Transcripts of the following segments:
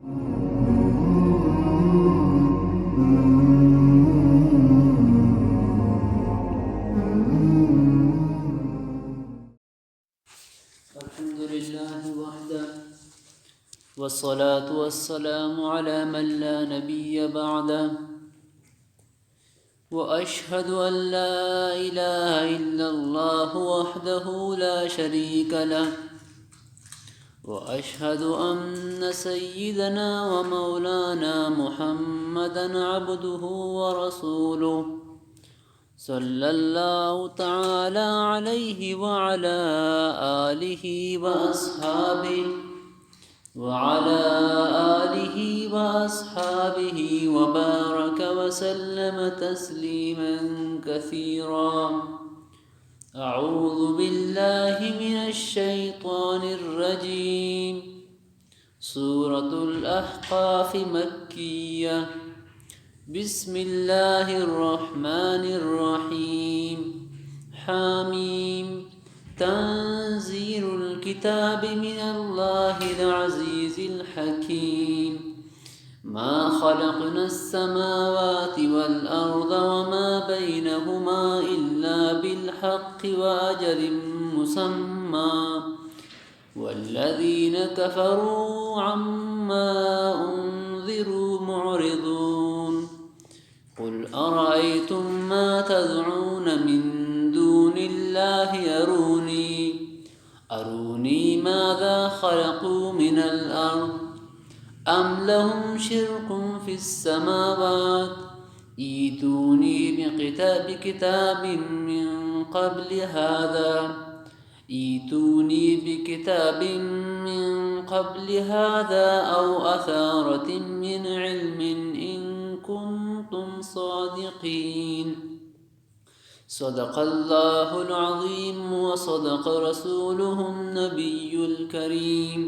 الحمد لله وحده والصلاة والسلام على من لا نبي بعده وأشهد أن لا إله إلا الله وحده لا شريك له وأشهد أن سيدنا ومولانا محمدا عبده ورسوله صلى الله تعالى عليه وعلى آله وأصحابه وبارك وسلم تسليما كثيرا. أعوذ بالله من الشيطان الرجيم. سورة الأحقاف مكية. بسم الله الرحمن الرحيم. حاميم. تنزيل الكتاب من الله العزيز الحكيم. ما خلقنا السماوات والأرض وما بينهما إلا بالحق وأجل مسمى والذين كفروا عما أنذروا معرضون. قل أرأيتم ما تدعون من دون الله أروني ماذا خلقوا من الأرض أم لهم شرك في السماوات ائتوني بكتاب من قبل هذا أو أثارة من علم إن كنتم صادقين. صدق الله العظيم وصدق رسوله النبي الكريم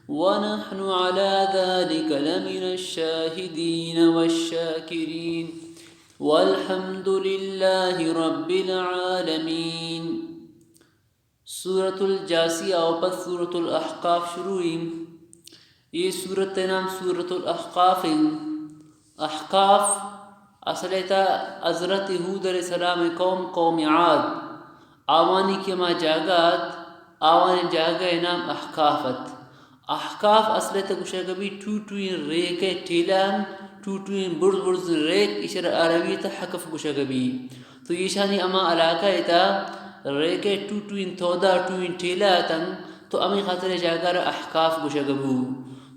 ونحن على ذلك لمن الشاهدين والشاكرين والحمد لله رب العالمين. سورة الجاسیہ اور پس سورة الاحقاف شروع. یہ سورت نام سورة الاحقاف. احقاف اصلتا حضرت ہود علیہ السلام قوم عاد آوانی کے ما جاگات آوانی جاگہ نام احقافت. احقاف اصلتا گوشگبی ٹوٹوین ریک ٹیلان ٹوٹوین برز ریک اشار عربیت حقف گوشگبی. تو یہ شانی اما علاقہ تا ریک ٹوٹوین تودا ٹوین ٹیلاتن تو امی خاطر جاگر احقاف گوشگبو.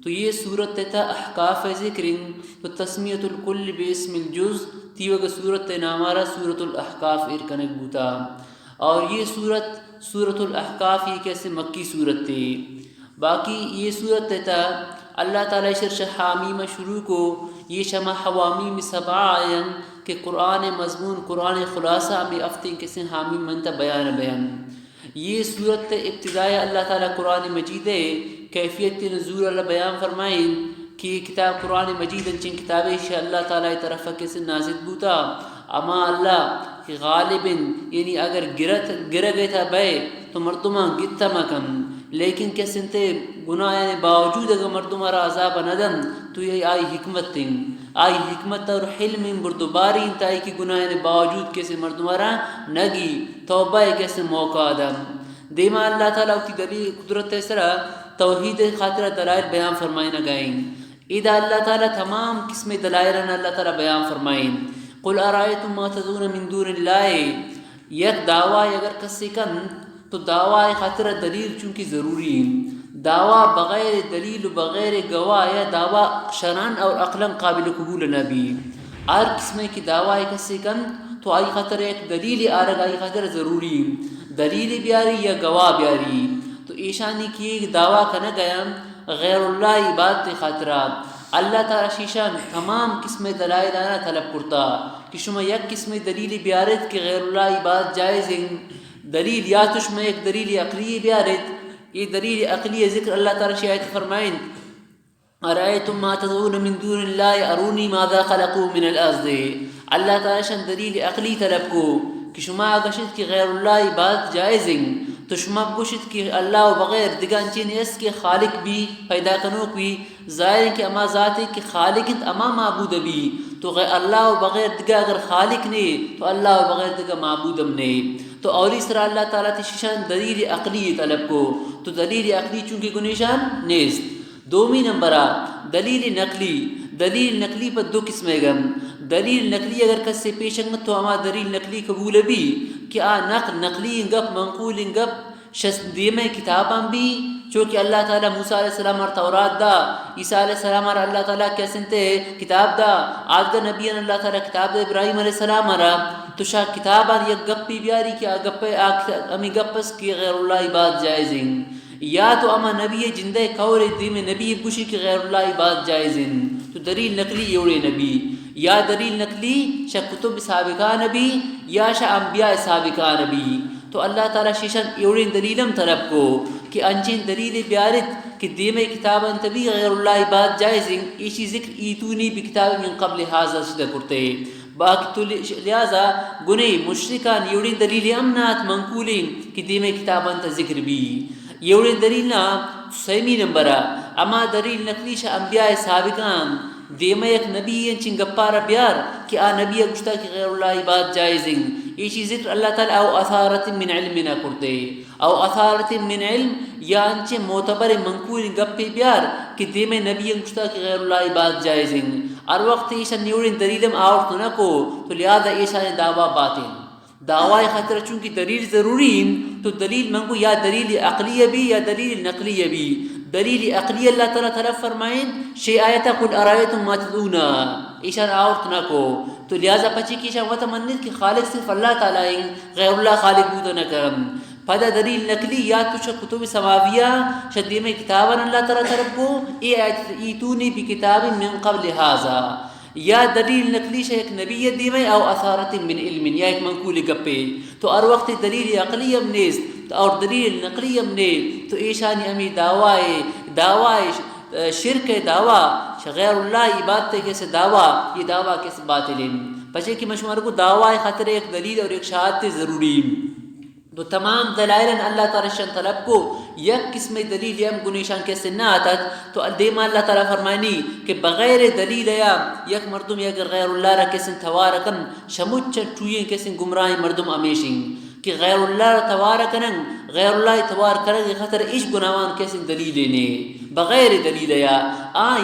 تو یہ صورت تا احقاف ذکرین تو تسمیت الکل باسم الجز تیوگ صورت نامارا صورت الاحقاف ارکنک بوتا. اور یہ صورت الاحقاف یہ کیسے مکی صورت تھی. باقی یہ صورت تا اللہ تعالی شرش حامیم شروع کو یہ شمع حوامیم سبعہ آئین کہ قرآن مضمون قرآن خلاصہ میں افتیں کسی حامیم منتا بیان. یہ صورت ابتدائی اللہ تعالی قرآن مجید کیفیت نزول اللہ بیان فرمائیں کہ یہ کتاب قرآن مجید چن کتابیں شاء اللہ تعالی طرف کسی نازل بوتا اما اللہ کہ غالباً یعنی اگر گر گئے تھا بے تو مردمہ گتا مکم لیکن کیسے تے گناہ یعنی باوجود اگر مردمہ را عذاب ندم تو یہ آئی حکمت اور حلم بردباری انتہائی کی گناہ یعنی باوجود کیسے مردمہ را نگی توبہ کیسے موقع آدم دیما اللہ تعالیٰ کی دلیل قدرت سرا توحید خاطرہ دلائل بیان فرمائیں گائیں. اذا اللہ تعالیٰ تمام قسم دلائلن اللہ تعالیٰ بیان فرمائیں. قل ارائیتم ما تدعون من دون اللہ. یک دعویٰ اگر کسی کن تو دعویٰ خاطرہ دلیل چونکہ ضروری ہے. دعویٰ بغیر دلیل و بغیر گواہ یا دعویٰ شرعن اور عقلاً قابل قبول نبی. ہر قسم کی دعویٰ کسی کن تو آئی خاطر ایک دلیل آرگ آئی خاطر ضروری دلیل بیاری یا گواہ بیاری. تو ایشانی کی ایک دعویٰ کا نہ گیا غیر اللہ عبادت خاطرات اللہ تعالی شیشان تمام قسم دلائل آنا طلب کرتا کہ شما یک قسم دلیل بیارت کہ غیر اللہ عبادت جائز ہیں. دلیل یا تو شما ایک دلیل عقلی بیارت. یہ دلیل عقلی ذکر اللہ تعالی شاید فرمائیں ارائیتم ما تدعون من دون اللہ ارونی ماذا خلقوا من الارض. اللہ تعالی شان دلیل عقلی طلب کو کہ شما اگشت کہ غیر اللہ عبادت جائز ہیں تو شما گوشت کہ اللہ و بغیر دگان چین اس کے خالق بھی پیدا کنوک بھی ظاہر ہے کہ اما ذات ہے کہ خالق اما معبود بھی تو اللہ و بغیر دگا اگر خالق نے تو اللہ و بغیر دگا معبودم نے تو اولی سرا اللہ تعالیٰ تی شیشان دلیل عقلی طلب کو تو دلیل عقلی چونکہ گنیشان نیست. دومی نمبرہ دلیل نقلی پر دو قسمیں گم. دلیل نقلی اگر کس سے پیشنگت تو اما دلیل نقلی قبول بھی کہ نقلی گپ منقول گپ دیمے کتاباں بھی چونکہ اللہ تعالیٰ موسیٰ علیہ السلام اور تورات دا عیسیٰ علیہ السلام اور اللہ تعالیٰ کیسنتے کتاب دا آدھگا نبیان اللہ تعالیٰ کتاب دا ابراہیم علیہ السلام اور تو شاہ کتابان یک گپی بیاری کہ گپے امی گپس کی غیر اللہ عباد جائزیں یا تو اما نبی جندے کور دیم نبی کشی کی غیر اللہ عباد جائزیں تو دلیل نقلی یوڑے نبی یا دلیل نقلی شاہ کتب سابقہ نبی یا شاہ انبیاء سابقہ نبی. تو اللہ تعالیٰ شیشن ایوڑین دلیلم طلب کو کہ انچین دلیل بیارت کہ دیمے کتاباں تبی غیر اللہ عباد جائزیں ایشی ذکر ایتونی بکتاب من قبل حاضر شدہ کرتے باقی تو لہذا گنے مشرکان ایوڑین دلیل امنات منقولیں کہ دیمے کتاباں تا ذکر بھی ایوڑین دلیلنا سیمی نمبرہ اما دلیل نقلی شاہ انبیاء سابقان دیمہ یک نبی انچین گپارا بیار کہ نبی گشتا کہ غیر اللہ عباد جائزیں ایشی ذکر اللہ تعالیٰ او اثارت من علم نہ کرتے او اثارت من علم یا انچے معتبر منقول گپی بیار کہ دیمہ نبی گشتا کہ غیر اللہ عباد جائزیں اور وقت ایشا نیوڑین دلیلم آورتو نہ کو تو لہذا ایشا نے دعویٰ باطل دعوی خطر چونکہ دلیل ضروری تو دلیل منگو یا دلیل عقلیہ بھی یا دلیل نقلیہ بھی. دلیل عقلی اللہ تعالیٰ طرف فرمائیں شی آیتا قل ارائیتم ما تدعونا ایشان آورت نہ کو تو لہذا پچی کی ایشان وطمنید کہ خالق صرف اللہ تعالیٰ ہیں غیر اللہ خالق بودو نہ کرم. پدا دلیل نقلی یا تو شا کتب سماویہ شدیم کتاباً اللہ تعالیٰ طرف کو ایتونی بی کتاب من قبل حاضا یا دلیل نقلی شا ایک نبی دیمے او اثارت من علم یا ایک منقول گپے تو ار وقت دلیل عقلی ام نیست اور دلیل نقلی ام نے تو ایشانی امی دعوی شرک دعوی غیر اللہ عبادت کیسے دعوی یہ دعوی کیسے باطل پچھے کی مشمار کو دعوی خطر ایک دلیل اور ایک شہادت ضروری تو تمام دلائل اللہ تعالی شان طلب کو یک قسم دلیل یم گنیشان کیسے نہ آتت تو دیما اللہ تعالی فرمانی کہ بغیر دلیل یا یک مردم یا غیر اللہ را کیسے توارکن شموچ چوئیں کیسے گمراہ مردم امیشیں کہ غیر اللہ توارکنن غیر اللہ توار کرے خطر اش گناہان کیسے دلیل نے بغیر دلیل یا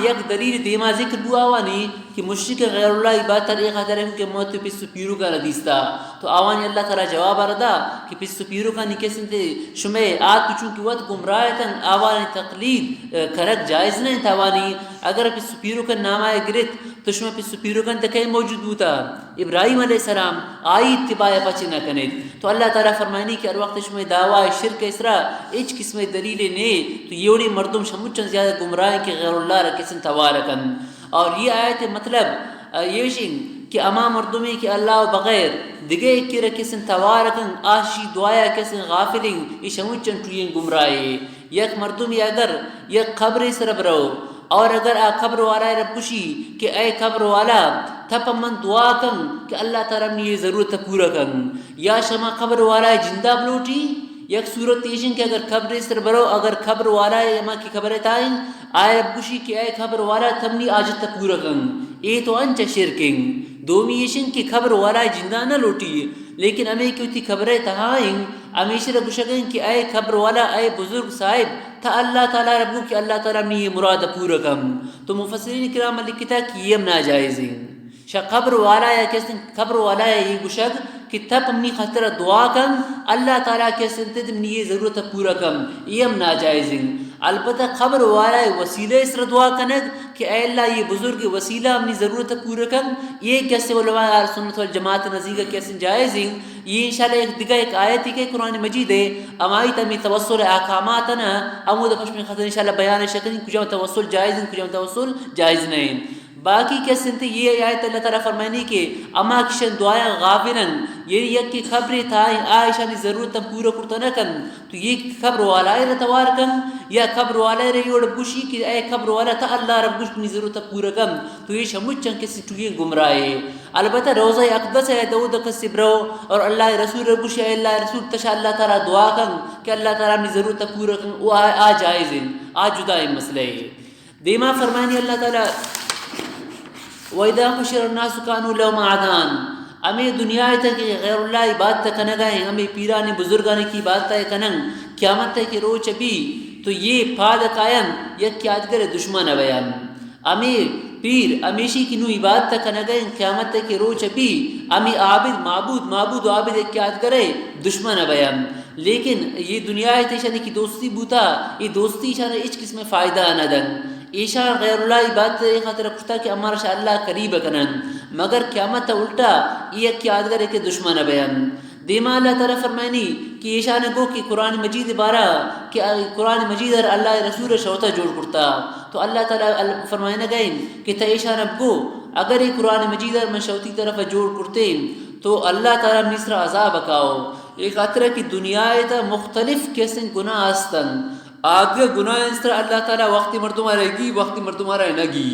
یک دلیل دیما ذکر بواوانی کہ مشرک غیر اللہ عبادت طریقہ خطر ہے کہ موت پس پیرو کا ردیستا تو آوانی اللہ تعالی جواب آردا کہ پس پیرو کا نکیسن تے شمع آت چونکہ وقت گمراہتن آوانی تقلید کرک جائز نہیں تاوانی اگر پس پیرو کا نامہ گرت تو شما پس پیرو کا تکے موجود ہوتا ابراہیم علیہ السلام آئی اتباع پچی نہ کنے تو اللہ تعالی فرمانی کہ ہر وقت شما دعوی شرک اسرا اچ قسم دلیل نے تو یوڑی مردم شموچن زیادہ گمراہ کہ غیر اللہ رکسن توارکن. اور یہ آیت مطلب یہ شین کہ اما مردمی کہ اللہ بغیر دگے کی رکسن توارکن آشی دعایا کسن غافلیں یہ شموچن ٹوئیں گمراہی یک مردمی اگر یک قبر سرب رہو اور اگر قبر والا رب کشی کہ اے قبر والا تھپ من دعا کن کہ اللہ تعالیٰ نے یہ ضرورت پورا کن یا شما قبر والا جندہ بلوٹی یک صورت تیشن کہ اگر قبر سر برو اگر قبر والا ہے یما کی قبر تائیں آئے رب کشی کہ اے قبر والا تمنی آجت پورا کن اے تو انچ شرکن دومی یشن کہ قبر والا جندہ نہ لوٹی لیکن ہمیں کیوں تھی خبریں تہائیں ہمیشہ رب شکیں کہ اے خبر والا اے بزرگ صاحب تھا اللہ تعالیٰ ربو کہ اللہ تعالیٰ نے یہ مراد پورا کم تو مفسرین کرام لکھتا کہ یہ ناجائز ہیں شا خبر والا یا کس خبر والا ہے یہ گشگ کہ تب اپنی خطرہ دعا کم اللہ تعالیٰ کے سنتے نے یہ ضرورت پورا کم یہ ناجائز ہیں. البتہ خبر والا ہے وسیلہ اس طرح دعا کنگ کہ اے اللہ یہ بزرگ وسیلہ اپنی ضرورت پورا کم یہ کیسے علماء اہل سنت والجماعت نزدیک کیسے جائز ہیں. یہ انشاءاللہ ایک دیگہ ایک آیت ہے قرآن مجید ہے امائی تمی توسل احکامات نا امود پشم خطر انشاءاللہ بیان شکل کجا توسل جائز ہیں کجا توسل جائز نہیں. باقی کیسن تھے یہ آیت اللہ تعالیٰ فرمانی کہ اما کشن دعایا غافلن یہ یک کی خبری تھائی عائشہ نے ضرورت پورا کرتا نہ کن تو یہ خبر والا ہے توار کن یا خبر والا ہے یوڑ بوشی کہ اے خبر والا تھا اللہ رب گوش کی ضرورت پورا کن تو یہ شموچ چن کسی ٹوئیں گمراہ ہے. البتہ روزہ اقدس ہے دعود قصب رو اور اللہ رسول ربوش ہے اللہ رسول تشاء اللہ تعالیٰ دعا کن کہ اللہ تعالیٰ اپنی ضرورت پورا کن وہ آ جائز ہیں آ جدا ہے مسئلہ ہے. دیما فرمانی اللہ تعالیٰ وَإِذَا حُشِرَ النَّاسُ كَانُوا لَهُمْ أَعْدَاءً ہمیں دنیا تک غیر اللہ عبادت کنگائیں ہمیں پیرانی بزرگانی کی عبادت کنن قیامت کی روچ بھی تو یہ پاد قائم یک یادگر دشمن بیان ہمیں پیر ہمیشی کی نو عبادت کنگائیں قیامت کی روچ بھی ہمیں عابد معبود و عابد ایک یادگر دشمن بیان. لیکن یہ دنیا تیشانی کی دوستی بوتا یہ دوستی شان اچ قسم فائدہ نہ دن ایشان غیر اللہ عبادت خاطر کتا کہ ہمارا شاء اللہ قریب کنن مگر قیامت الٹا یہ یادگر کے دشمن بیان. دیما اللہ تعالیٰ فرمائنی کہ ایشان گو کہ قرآن مجید بارہ کہ قرآن مجید اور اللہ رسول شوتا جوڑ کرتا تو اللہ تعالیٰ فرمائنا گئیں کہ تا ایشان اب گو اگر یہ قرآن مجید اور میں شوتی طرف جوڑ کرتے تو اللہ تعالیٰ مصر عذاب اکاؤ ایک خاطر کی دنیا تا مختلف کیسے گناہ استن آگے گناہ اس طرح اللہ تعالیٰ وقتی مردم رہے گی وقتی مردم رہے نگی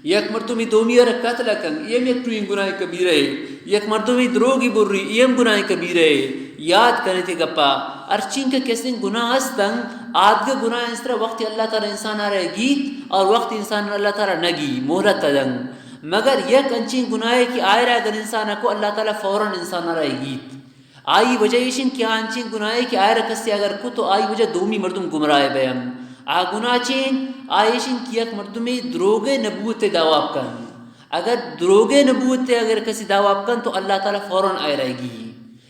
یک مردمی دومی اور قتل کن یہ ایک ٹوئیں گناہ کبیرہ ہے یک مردمی دروگی بر رہی یہ گناہ کبیرہ ہے یاد کرنے تھے گپا ارچین کے کیسے گناہ استن آگے گناہ اس طرح وقتی اللہ تعالیٰ انسان رہے گی اور وقتی انسان اللہ تعالیٰ نگی مہلت تدن مگر یک انچین گناہ کی آئرہ اگر انسان کو اللہ تعالیٰ فوراً انسان رہے گی آئی وجہ ایشن کیا انچین گناہ کی آئرہ کسی اگر کو تو آئی وجہ دومی مردم گمراہ بیان آ گناہ چین آئیشن کی یک مردمی دروگ نبوت دعواب کن اگر دروگ نبوت اگر کسی دعواب کن تو اللہ تعالیٰ فوراً آئے رہے گی.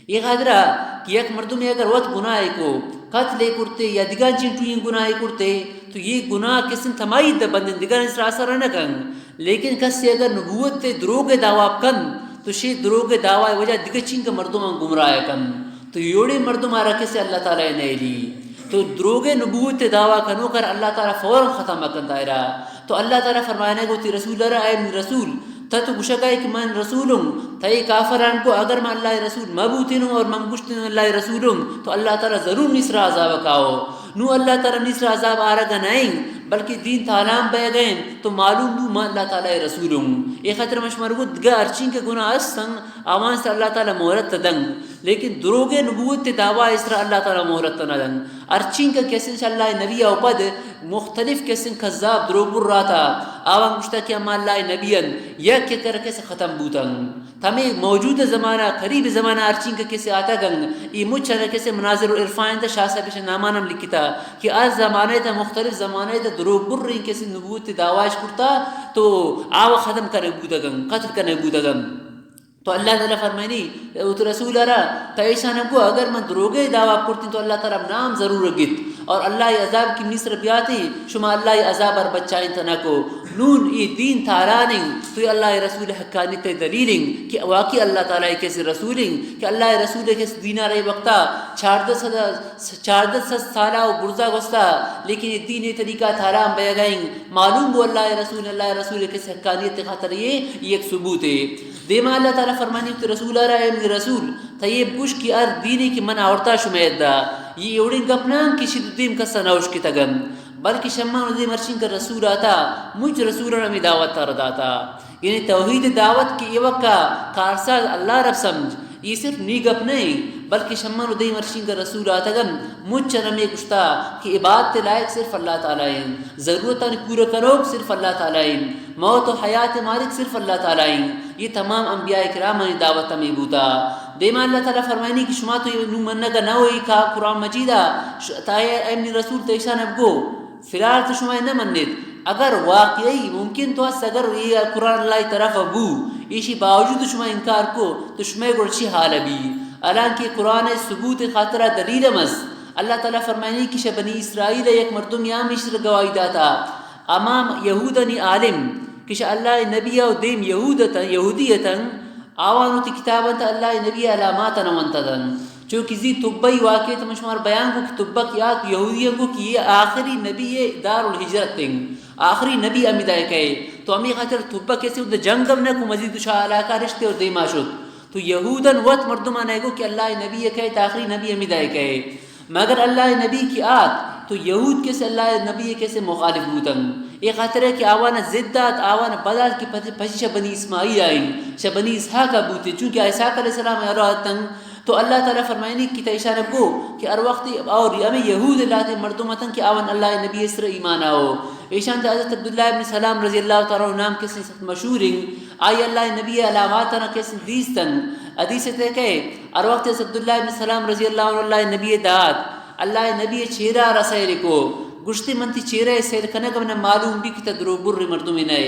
یہ خاطرہ کہ یک مردمی اگر وقت گناہ کو قتل کرتے یا دیگر چین ٹوئیں گناہ کرتے تو یہ گناہ کسی تمائی بندن دیگر اس راسر نہ کن لیکن کسی اگر نبوت دروگ دعواب کن تو شی دروگ دعوی وجہ دیگر چین کا مردم گمراہ کن تو یوڑے مردم آرہ کسی اللہ تعالیٰ نے لی تو دروگ نبوت دعویٰ کنو کر اللہ تعالیٰ فوراً ختم کن دائرہ تو اللہ تعالیٰ فرمانے کو تی رسول رہا اے من رسول تا تو گشکائی کہ من رسولوں تا یہ کافران کو اگر میں اللہ رسول مبوتنوں اور من گشتنوں اللہ رسولوں تو اللہ تعالیٰ ضرور نصر عذاب کاؤ نو اللہ تعالیٰ نصر عذاب آرگا نہیں بلکہ دین تعلیم بے گئیں تو معلوم نو ما اللہ تعالیٰ رسولوں ایک خطر مشمار کو دگا ارچین کے گناہ اسن آوان سے اللہ تعالیٰ مہرت تدنگ لیکن دروگ نبوت دعویٰ اس طرح اللہ تعالیٰ مہرت تدنگ ارچین کا کیسن سے اللہ نبی اوپد مختلف کیسن کذاب دروگ بر رہا تھا آوان گشتا کہ اما اللہ نبیان یک کر کیسے ختم بوتنگ تمہیں موجود زمانہ قریب زمانہ ارچین کا کیسے آتا گنگ یہ مجھے کیسے مناظر و عرفان تا شاہ صاحب نامانم لکھتا کہ آج زمانے تا مختلف زمانے تا دروگ بر رہی کیسے نبوت دعویٰ کرتا تو آوا ختم کرنے بودگن قتل کرنے بودگن تو اللہ تعالیٰ فرمائنی تو رسول رہا تا ایسا نگو اگر من دروگے دعویٰ کرتی تو اللہ تعالیٰ نام ضرور رگت اور اللہ عذاب کی مصر بیاتی شما اللہ عذاب اور بچائیں تنکو نون یہ دین تارانیں تو یہ اللہ رسول حقانیت دلیلیں کہ واقعی اللہ تعالیٰ کیسے رسولیں کہ اللہ رسول کیسے دینہ رہے وقتا 14 سالہ و برزا وستا لیکن یہ دین طریقہ تارام بے گئیں معلوم ہو اللہ رسول کیسے حقانیت خاطر یہ ایک ثبوت ہے. دیما اللہ تعالیٰ فرمانی تو رسول رہا ہے من رسول طیب گوش کی ار دینی کی من آورتا شمید دا یہ اوڑیں گپنان کی شد دیم کسا نوش کی تگن بلکہ شمان دیم ارشن کر رسول آتا مجھ رسول رمی دعوت ترداتا یعنی توحید دعوت کی یہ وقت کارساز اللہ رب سمجھ یہ صرف نی گپ نہیں بلکہ شمان دیم ارشن کر رسول آتا گن مجھ رمی گشتا کہ عبادت لائق صرف اللہ تعالیٰ ہیں ضرورتاً پورا کرو صرف اللہ تعالیٰ ہیں موت و حیات مالک صرف اللہ تعالیٰ ہیں یہ تمام انبیاء کرام نے دعوت میں بوتا. دیما اللہ تعالیٰ فرمائنی کہ شما تو نو منگا نہ ہوئی کا قرآن مجیدہ تائے امن رسول تیشان اب گو فی الحال تو شما نہ منت اگر واقعی ممکن تو اس اگر یہ قرآن اللہ طرف ابو اسی باوجود شما انکار کو تو شما گرچی حال ابھی حالانکہ قرآن ثبوت خاطرہ دلیل مز اللہ تعالیٰ فرمائنی کہ بنی اسرائیل ایک مردم یا مشر گواہی داتا امام یہودنی عالم کہ اللہ نبی و دیم یہودیتا آوانو تی کتابتا اللہ نبی علامات نمانتدن چونکہ زی طبی واقعی تمشمار بیان کو کہ طبق یاد یہودیوں کو کہ یہ آخری نبی دار الحجرت تنگ آخری نبی امیدائے کہے تو امی خاطر تھبا کیسے ادھر جنگم نہ کو مزید شاہ علاقہ رشتے اور دیما شد تو یہودن وقت مردمان ہے گو کہ اللہ نبی کہے آخری نبی امیدائے کہے مگر اللہ نبی کی آت تو یہود کیسے اللہ نبی کیسے مخالف بودن یہ خاطر ہے کہ آوانا زدات آوانا بدات کی پشیشہ بنی اسماعیل آئین شہ بنی اسحاق بوتے چونکہ اسحاق علیہ السلام ارادتن تو اللہ تعالیٰ فرمائنی کی تیشان ابو کہ ار وقتی اور ہمیں یہود اللہ تے مردمتن کہ آوان اللہ نبی اسر ایمان آؤ ایشان تے حضرت عبداللہ ابن سلام رضی اللہ تعالیٰ نام کسی مشہور آئی اللہ نبی علاماتنا کسی دیستن حدیث تے کہ ار وقت حضرت عبداللہ ابن سلام رضی اللہ نبی داد اللہ نبی چیرہ رسائل کو گشتی منتی چیرہ سیر کنگ من معلوم بھی کہ درو بر مردمی نئے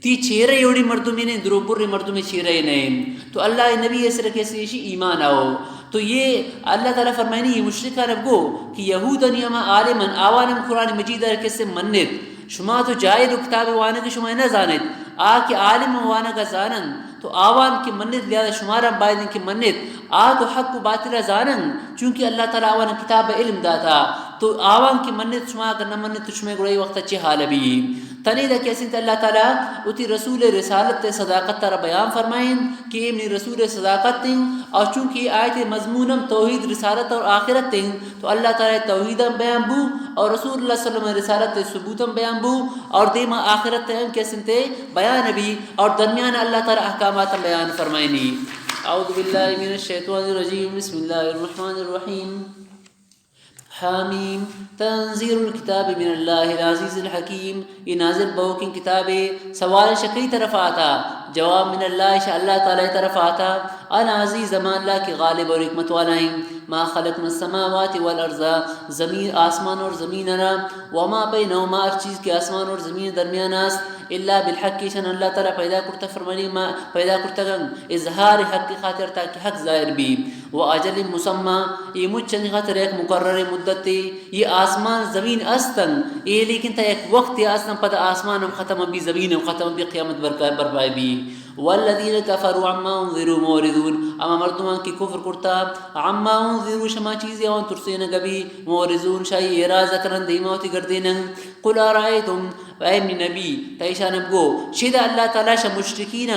تی چیرہ یوڑی مردمی نے درو بر مردمی چیرہ نہیں تو اللہ نبی اسر کیسے ایمان آؤ تو یہ اللہ تعالیٰ فرمائنی یہ مشرکہ ربگو کہ یہودن یما عالمن آوانم قرآن مجید کیسے منت شما تو جائے دو کتاب وانا کے شما نہ زانت آ کہ عالم وانا کا زانن تو آوان کی منت لہذا شمارا بائدن کی منت آ تو حق و باطلہ زانن چونکہ اللہ تعالیٰ آوان کتاب علم داتا تو آوان کی منت شما اگر نہ منت تو شما گڑائی وقت اچھے حال بھی تنی دا کیسے اللہ تعالیٰ اتی رسول رسالت صداقت تارا بیان فرمائیں کہ امنی رسول صداقت تیں اور چونکہ یہ آیت مضمونم توحید رسالت اور آخرت تیں تو اللہ تعالیٰ توحیدم بیان بو اور رسول اللہ صلی اللہ علیہ وسلم رسالت ثبوتم بیان بو اور دیما آخرت تیں کیسے تے بیان بھی اور درمیان اللہ تعالیٰ احکامات بیان فرمائنی اعوذ باللہ من الشیطان الرجیم بسم اللہ الرحمن الرحیم حامیم تنزیل الکتاب من اللہ العزیز الحکیم یہ نازل بہوکن کتاب سوال شکری طرف آتا جواب من اللہ شاء اللہ تعالی طرف آتا العزیز زمان اللہ کی غالب اور حکمت والا ہیں ما خلقنا السماوات والارض زمین آسمان اور زمین را وما بینہما ہر چیز کے آسمان اور زمین درمیان است الا بالحق شان اللہ تعالی پیدا کرتا فرمانی ما پیدا کرتا اظہار حق کی خاطر تاکہ حق ظاہر بھی و اجل مسمى یہ مجھن خاطر ایک مقرر مدت یہ آسمان زمین استن یہ لیکن تا ایک وقت استن پتہ آسمان ختم بھی زمین ختم بھی قیامت برپائے بھی والذین کفروا عما انذروا موردون اما مردمان کی کفر کرتا عما انذروا شما چیزیں اور ترسین کبھی موردون شاہی اراز کرن دیماوتی گردین قل آرائیتم اے نبی تیشان ابگو شید اللہ تعالیٰ شا مشرکین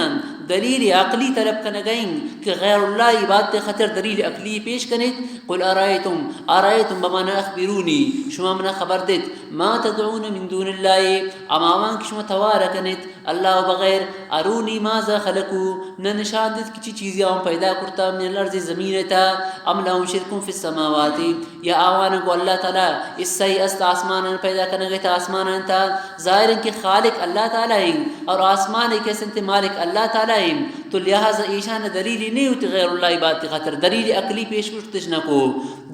دلیل عقلی طلب کنگئیں کہ غیر اللہ عبادت خطر دلیل عقلی پیش کنید قل آرائیتم بمانا اخبرونی شما منا خبر دیت ما تدعون من دون اللہ امامان کی شما توارا کنید اللہ بغیر ارونی ماذا خلقو ننشان دیت کچی چیزی آن پیدا کرتا من الارض زمین تا ام لهم شرکن فی السماوات یا آوانا کو اللہ تعالیٰ اس سی است آسمانا پیدا کنگیتا آسمانا تا ظاہر ان کے خالق اللہ تعالیٰ ہیں اور آسمان ایک ایسے مالک اللہ تعالیٰ ہیں تو لہٰذا ایشان دلیلی نہیں ہوتی غیر اللہ عبادت خاطر دلیل عقلی پیش پشتش نہ کو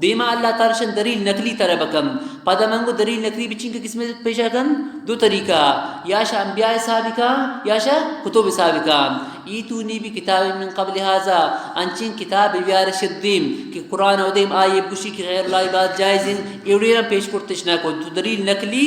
دیما اللہ تعالیٰ شن دلیل نقلی طرح بکم پدا منگو دلیل نقلی بچین کے کس میں پیشا کن دو طریقہ یا شا انبیاء سابقہ یا شا کتب سابقہ ایتونی بھی کتاب من قبل حاضا انچین کتاب بیار شدیم کہ قرآن و دیم آئے بکشی کی غیر اللہ عبادت جائزین ایوڑینا پیش پشتش نہ کو دلیل نقلی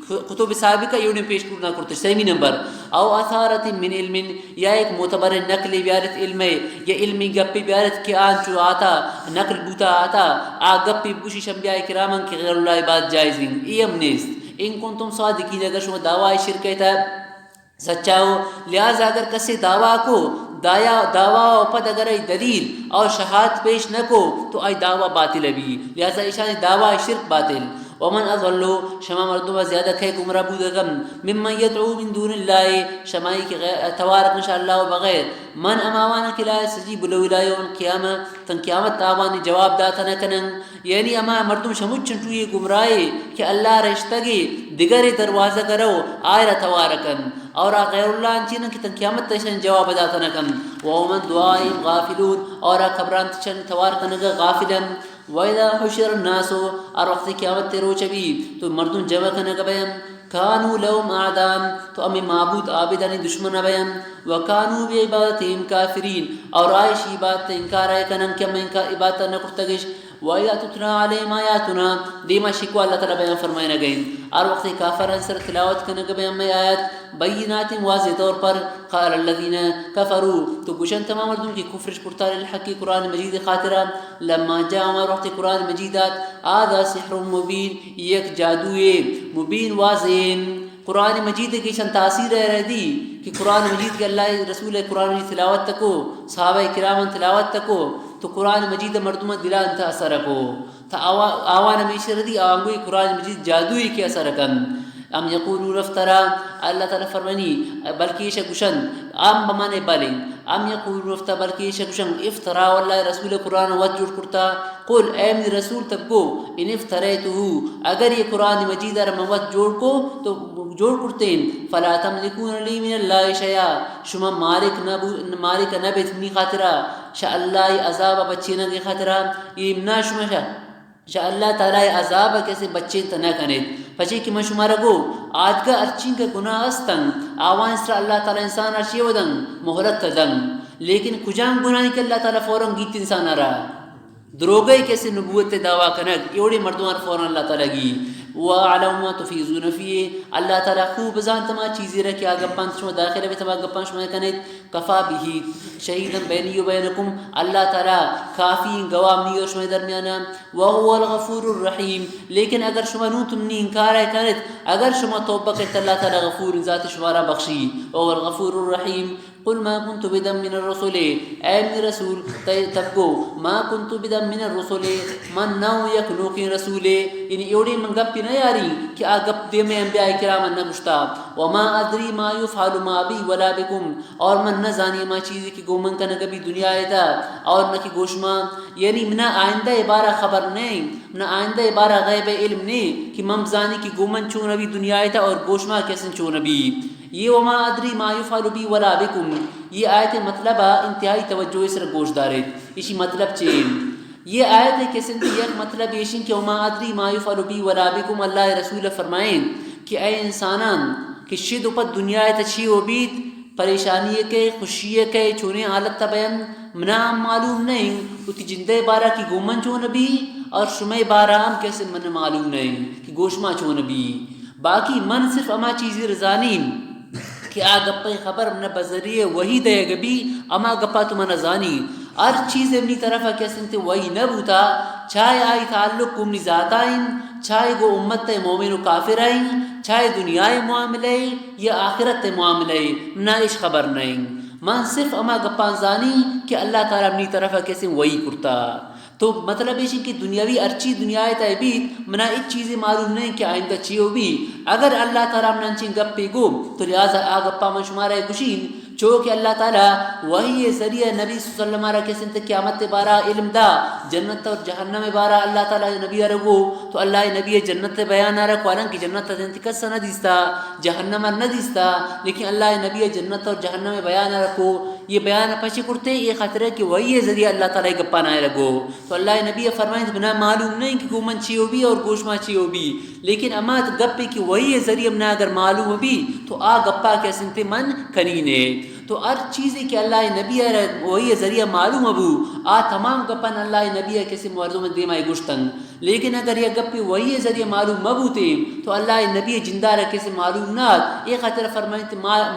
کتب سابقہ یوں پیش کرنا کرتے سیمی نمبر او اثارت من علم یا ایک معتبر نقل بیارت علم یا علمی گپی بیارت کی آن چو آتا نقل بوتا آتا آ گپی بوشی شنبیاء کرامن کی غیر اللہ عبادت جائزین ایم نیست ان کنتم صادقین اگر شما دعوی شرکت سچا ہو لہذا اگر کسی دعویٰ کو دعویٰ پد اگر ای دلیل اور شہادت پیش نہ کو تو ای دعویٰ باطل بھی لہذا ایشان دعویٰ شرک باطل ومن اضلو شما مردم زیادہ کھے گمراہ بودگم ممن یدعو من دون اللہ شمائی کی توارک انشاءاللہ بغیر من اماوانا کی لا سجیب لو الہ یوم القیامہ تن قیامت آوانی جواب داتا نکنن یعنی اما مردم شمچن چوئی گمراہی کہ اللہ رشتگی دیگر دروازہ کرو آئرہ توارکن اور غیر اللہ انچینن کی تن قیامت تشن جواب داتا نکن ومن دعائیم غافلون اور خبران تشن توارکنگا غافلن وَإِذَا حُشِرَ النَّاسُ اور وقت قیامت تیرو چبی تو مردم جمع کنگا بیم کانو لهم اعدان تو امی معبود عابدانی دشمن بیم وکانو بی عبادتیم کافرین اور آئیش عبادت انکار آئے کنن کہ ہم انکار عبادت نکرتگش وَإِذَا تُتْلَى عَلَيْهِمْ آيَاتُنَا دیما شکوہ اللہ تعالیٰ بیان فرمائے نہ گئیں اور وقت کافر انسر تلاوت کنگا بیان میں آیت بینات واضح طور پر قال الذین کفروا تو گوشن تمام مردم کی کفرش پرتار الحقی قرآن مجید خاطرہ لما جاء وقت قرآن مجیدات آدھا سحر مبین یک جادوی مبین واضح قرآن مجید کی شان تاثیر رہ دی کہ قرآن مجید کے اللہ رسول قرآن مجید تلاوت تکو صحابہ کرام تلاوت تکو تو قرآن مجید مردم دلان تا اثر کو تا آوان ہمیشہ ردی آنگوی قرآن مجید جادوئی کے اثر کن ام یقولون افترا اللہ تعالیٰ فرمانی بلکہ یہ شکشن ام بمانے بالیں ام یقولون افترا بلکہ یہ شکشن افترا واللہ رسول قرآن وجہ جوڑ کرتا قل اے من رسول تب کو ان افتریتو اگر یہ قرآن مجید رموت جوڑ کو تو جوڑ کرتے ہیں فلا تملکون لی من اللہ شیعہ شما مالک نبت منی خاطرہ شاء اللہ عذاب بچینا کی خاطرہ یہ امنا شما شاء اللہ تعالیٰ عذاب کیسے بچے تنہ کنید پچھے کہ میں شمارا گو آج کا ارچین کا گناہ استن آوان اس طرح اللہ تعالیٰ انسان ارچی ودن محلت تدن لیکن کجان گناہ نہیں کہ اللہ تعالیٰ فوراں گیت انسان رہا دروگئی کیسے نبوت دعویٰ کنک ایوڑی مردمان فوراں اللہ تعالیٰ گی وَعَلَوْ مَا تُفِيزُونَ فِيهِ اللہ تعالیٰ خوب زان تمام چیزیں رکھے آگا پانچ شما داخلہ بھی تمام گپان شما کنید کفا بھی شہیدن بینی و بینکم اللہ تعالیٰ کافی گواہ منی اور شما درمیانا وَهُوَ الْغَفُورُ الرَّحِيمُ لیکن اگر شما نو تم نے انکار ہے کنید اگر شما توبہ کرتے اللہ تعالیٰ غفور ذات شما را بخشی وَهُوَ الْغَفُورُ الرَّحِيمُ قل ما كنت بدا من الرسول اے من رسول تب کو ما كنت بدا من الرسول من نو یکنو کی رسول یعنی ایوڑی من گپ نہ یاری کہ آ گپ دے میں انبیاء کرام نہ گشتا وما ادری ما يفعل ما بی ولا بكم اور من نہ زانی ما چیز کی گومن کا نہ کبھی دنیا ایدا اور نہ کی گوشما یعنی من آئندہ عبارہ خبر نہیں من آئندہ عبارہ غیب علم نہیں کہ مم زانی کی گومن چون ابھی دنیا ایدا اور گوشما کیسن چون ابھی یہ وما ادری ما يفعل بی ولا بكم یہ آیت مطلب انتہائی توجہ اس رہ گوش دارت اسی مطلب چین یہ آیت ہے کہ سندھی یک مطلب یہ کہ وما ادری ما يفعل بی ولا بكم اللہ رسول فرمائیں کہ اے انسانان کہ شد پر دنیا تچھی و بیت پریشانی کے خوشی کے چونے حالت بیان منا معلوم نہیں اتی جندے بارہ کی گومن چون بھی اور شمع بارہ ہم کیسے من معلوم نہیں کہ گوشما چون بھی باقی من صرف اما چیزی رضانیم کہ آ گپا خبر من بذریعے وہی دے گبی اما گپا تو من زانی ہر چیز اپنی طرف کیسے وہی نہ بوتا چاہے آئی تعلق کمنی ذاتائیں چاہے گو امت مومن و کافر آئیں چاہے دنیا معاملے یا آخرت معاملے نہ اس خبر نہیں من صرف اما گپا زانی کہ اللہ تعالیٰ اپنی طرف کیسے وہی کرتا تو مطلب یہ کہ دنیاوی ارچی دنیا تیبید منا ایک چیزیں معلوم نہیں کہ آئندہ چیو بھی اگر اللہ تعالیٰ منچیں گپ پہ گو تو لہٰذا آ گپا من شمارہ گشین چونکہ اللہ تعالیٰ وہی ذریعہ نبی صلی اللہ علیہ وسلم کے سنت قیامت بارہ علم دا جنت اور جہنم بارہ اللہ تعالیٰ نبی رگو تو اللہ نبی جنت بیان رکھو حالانکہ جنت انتقص نہ دیستا جہنم نہ دیستا لیکن اللہ نبی جنت اور جہنم بیان رکھو یہ بیان پچھے کرتے یہ خطر ہے کہ وہی ذریعہ اللہ تعالیٰ گپا نہ رگو تو اللہ نبی فرمائیں بنا معلوم نہیں کہ گومن چیو بھی اور گوشما چیو بھی لیکن اما گپ کہ وہی ذریعہ منا اگر معلوم بھی تو آ گپا کے سنتے من کنینے تو ہر چیز کہ اللہ نبی وہی ذریعہ معلوم ابو آ تمام گپن اللہ نبی کسی مردوں میں دیمائی گشتن لیکن اگر یہ گپی وہی ذریعہ معلوم مبوتے تو اللہ نبی جندہ رکھے سے معلوم نہ ایک خطر فرمائیں